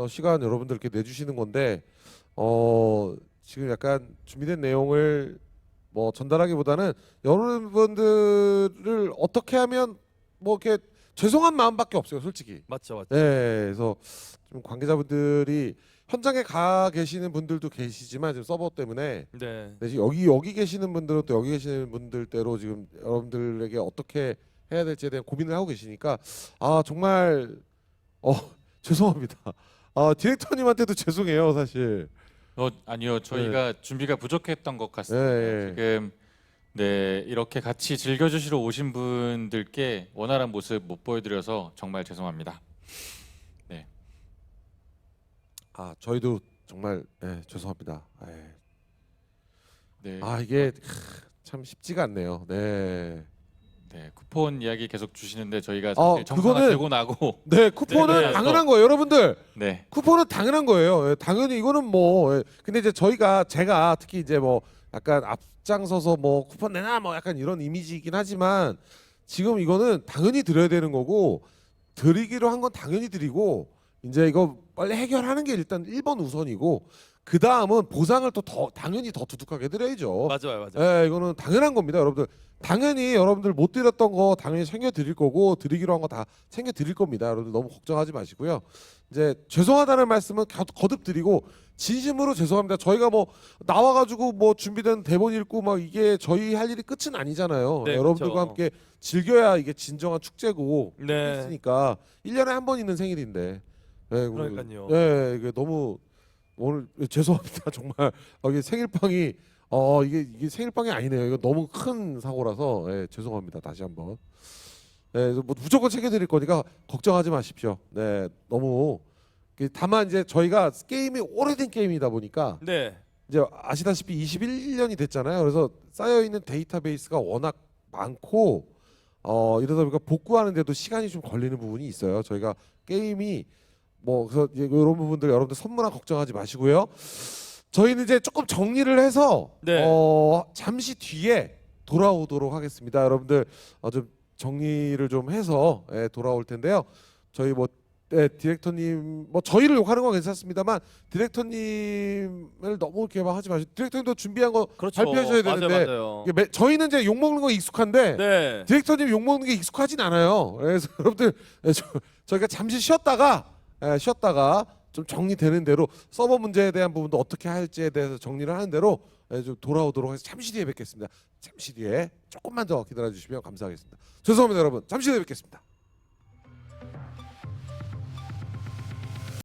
시간 여러분들께 내주시는 건데 지금 약간 준비된 내용을 뭐 전달하기보다는 여러분들을 어떻게 하면 뭐 이렇게 죄송한 마음밖에 없어요, 솔직히. 맞죠, 맞죠. 네, 그래서 좀 관계자분들이 현장에 가 계시는 분들도 계시지만 지금 서버 때문에 네. 네, 지금 여기 계시는 분들은 또 여기 계시는 분들대로 지금 여러분들에게 어떻게 해야 될지에 대한 고민을 하고 계시니까 정말 죄송합니다. 디렉터님한테도 죄송해요, 사실. 아니요, 저희가 준비가 부족했던 것 같습니다. 네. 지금 네 이렇게 같이 즐겨주시러 오신 분들께 원활한 모습 못 보여드려서 정말 죄송합니다. 네. 저희도 정말 죄송합니다. 네. 이게 참 쉽지가 않네요. 네. 네, 쿠폰 이야기 계속 주시는데 저희가 아, 사실 정보가 그거는- 되고 나고 네, 쿠폰은 네, 네. 당연한 거예요, 여러분들. 네, 쿠폰은 당연한 거예요. 당연히 이거는 뭐 근데 이제 제가 특히 이제 뭐 약간 앞장서서 뭐 쿠폰 내나 뭐 약간 이런 이미지이긴 하지만 지금 이거는 당연히 드려야 되는 거고 드리기로 한 건 당연히 드리고 이제 이거 빨리 해결하는 게 일단 1번 우선이고 그 다음은 보상을 또 당연히 더 두둑하게 드려야죠. 맞아요, 맞아요. 네, 이거는 당연한 겁니다, 여러분들. 당연히 여러분들 못 드렸던 거 당연히 챙겨 드릴 거고 드리기로 한 거 다 챙겨 드릴 겁니다. 여러분들 너무 걱정하지 마시고요. 이제 죄송하다는 말씀은 거듭 드리고 진심으로 죄송합니다. 저희가 뭐 나와가지고 뭐 준비된 대본 읽고 막 이게 저희 할 일이 끝은 아니잖아요. 네, 여러분들과 그렇죠. 함께 즐겨야 이게 진정한 축제고 네. 있으니까 1년에 한 번 있는 생일인데. 네, 그러니까요. 네, 이게 너무 오늘 죄송합니다. 정말 이게 생일빵이 이게 생일빵이 아니네요. 이거 너무 큰 사고라서 죄송합니다. 다시 한번. 네, 뭐 무조건 챙겨드릴 거니까 걱정하지 마십시오. 네, 너무 다만 이제 저희가 게임이 오래된 게임이다 보니까 네. 이제 아시다시피 21년이 됐잖아요. 그래서 쌓여 있는 데이터베이스가 워낙 많고 이러다 보니까 복구하는데도 시간이 좀 걸리는 부분이 있어요. 저희가 게임이 뭐 그래서 이런 부분들 여러분들 선물한 걱정하지 마시고요. 저희는 이제 조금 정리를 해서 네. 잠시 뒤에 돌아오도록 하겠습니다. 여러분들 좀 정리를 좀 해서 돌아올 텐데요. 저희 뭐 디렉터님 뭐 저희를 욕하는 건 괜찮습니다만 디렉터님을 너무 이렇게 막 하지 마시고 디렉터님도 준비한 거 그렇죠. 발표하셔야 되는데 맞아요. 이게 저희는 이제 욕 먹는 거 익숙한데 네. 디렉터님 욕 먹는 게 익숙하진 않아요. 그래서 여러분들 저희가 잠시 쉬었다가 좀 정리되는 대로 서버 문제에 대한 부분도 어떻게 할지에 대해서 정리를 하는 대로 좀 돌아오도록 해서 잠시 뒤에 뵙겠습니다. 잠시 뒤에 조금만 더 기다려 주시면 감사하겠습니다. 죄송합니다, 여러분. 잠시 뒤에 뵙겠습니다.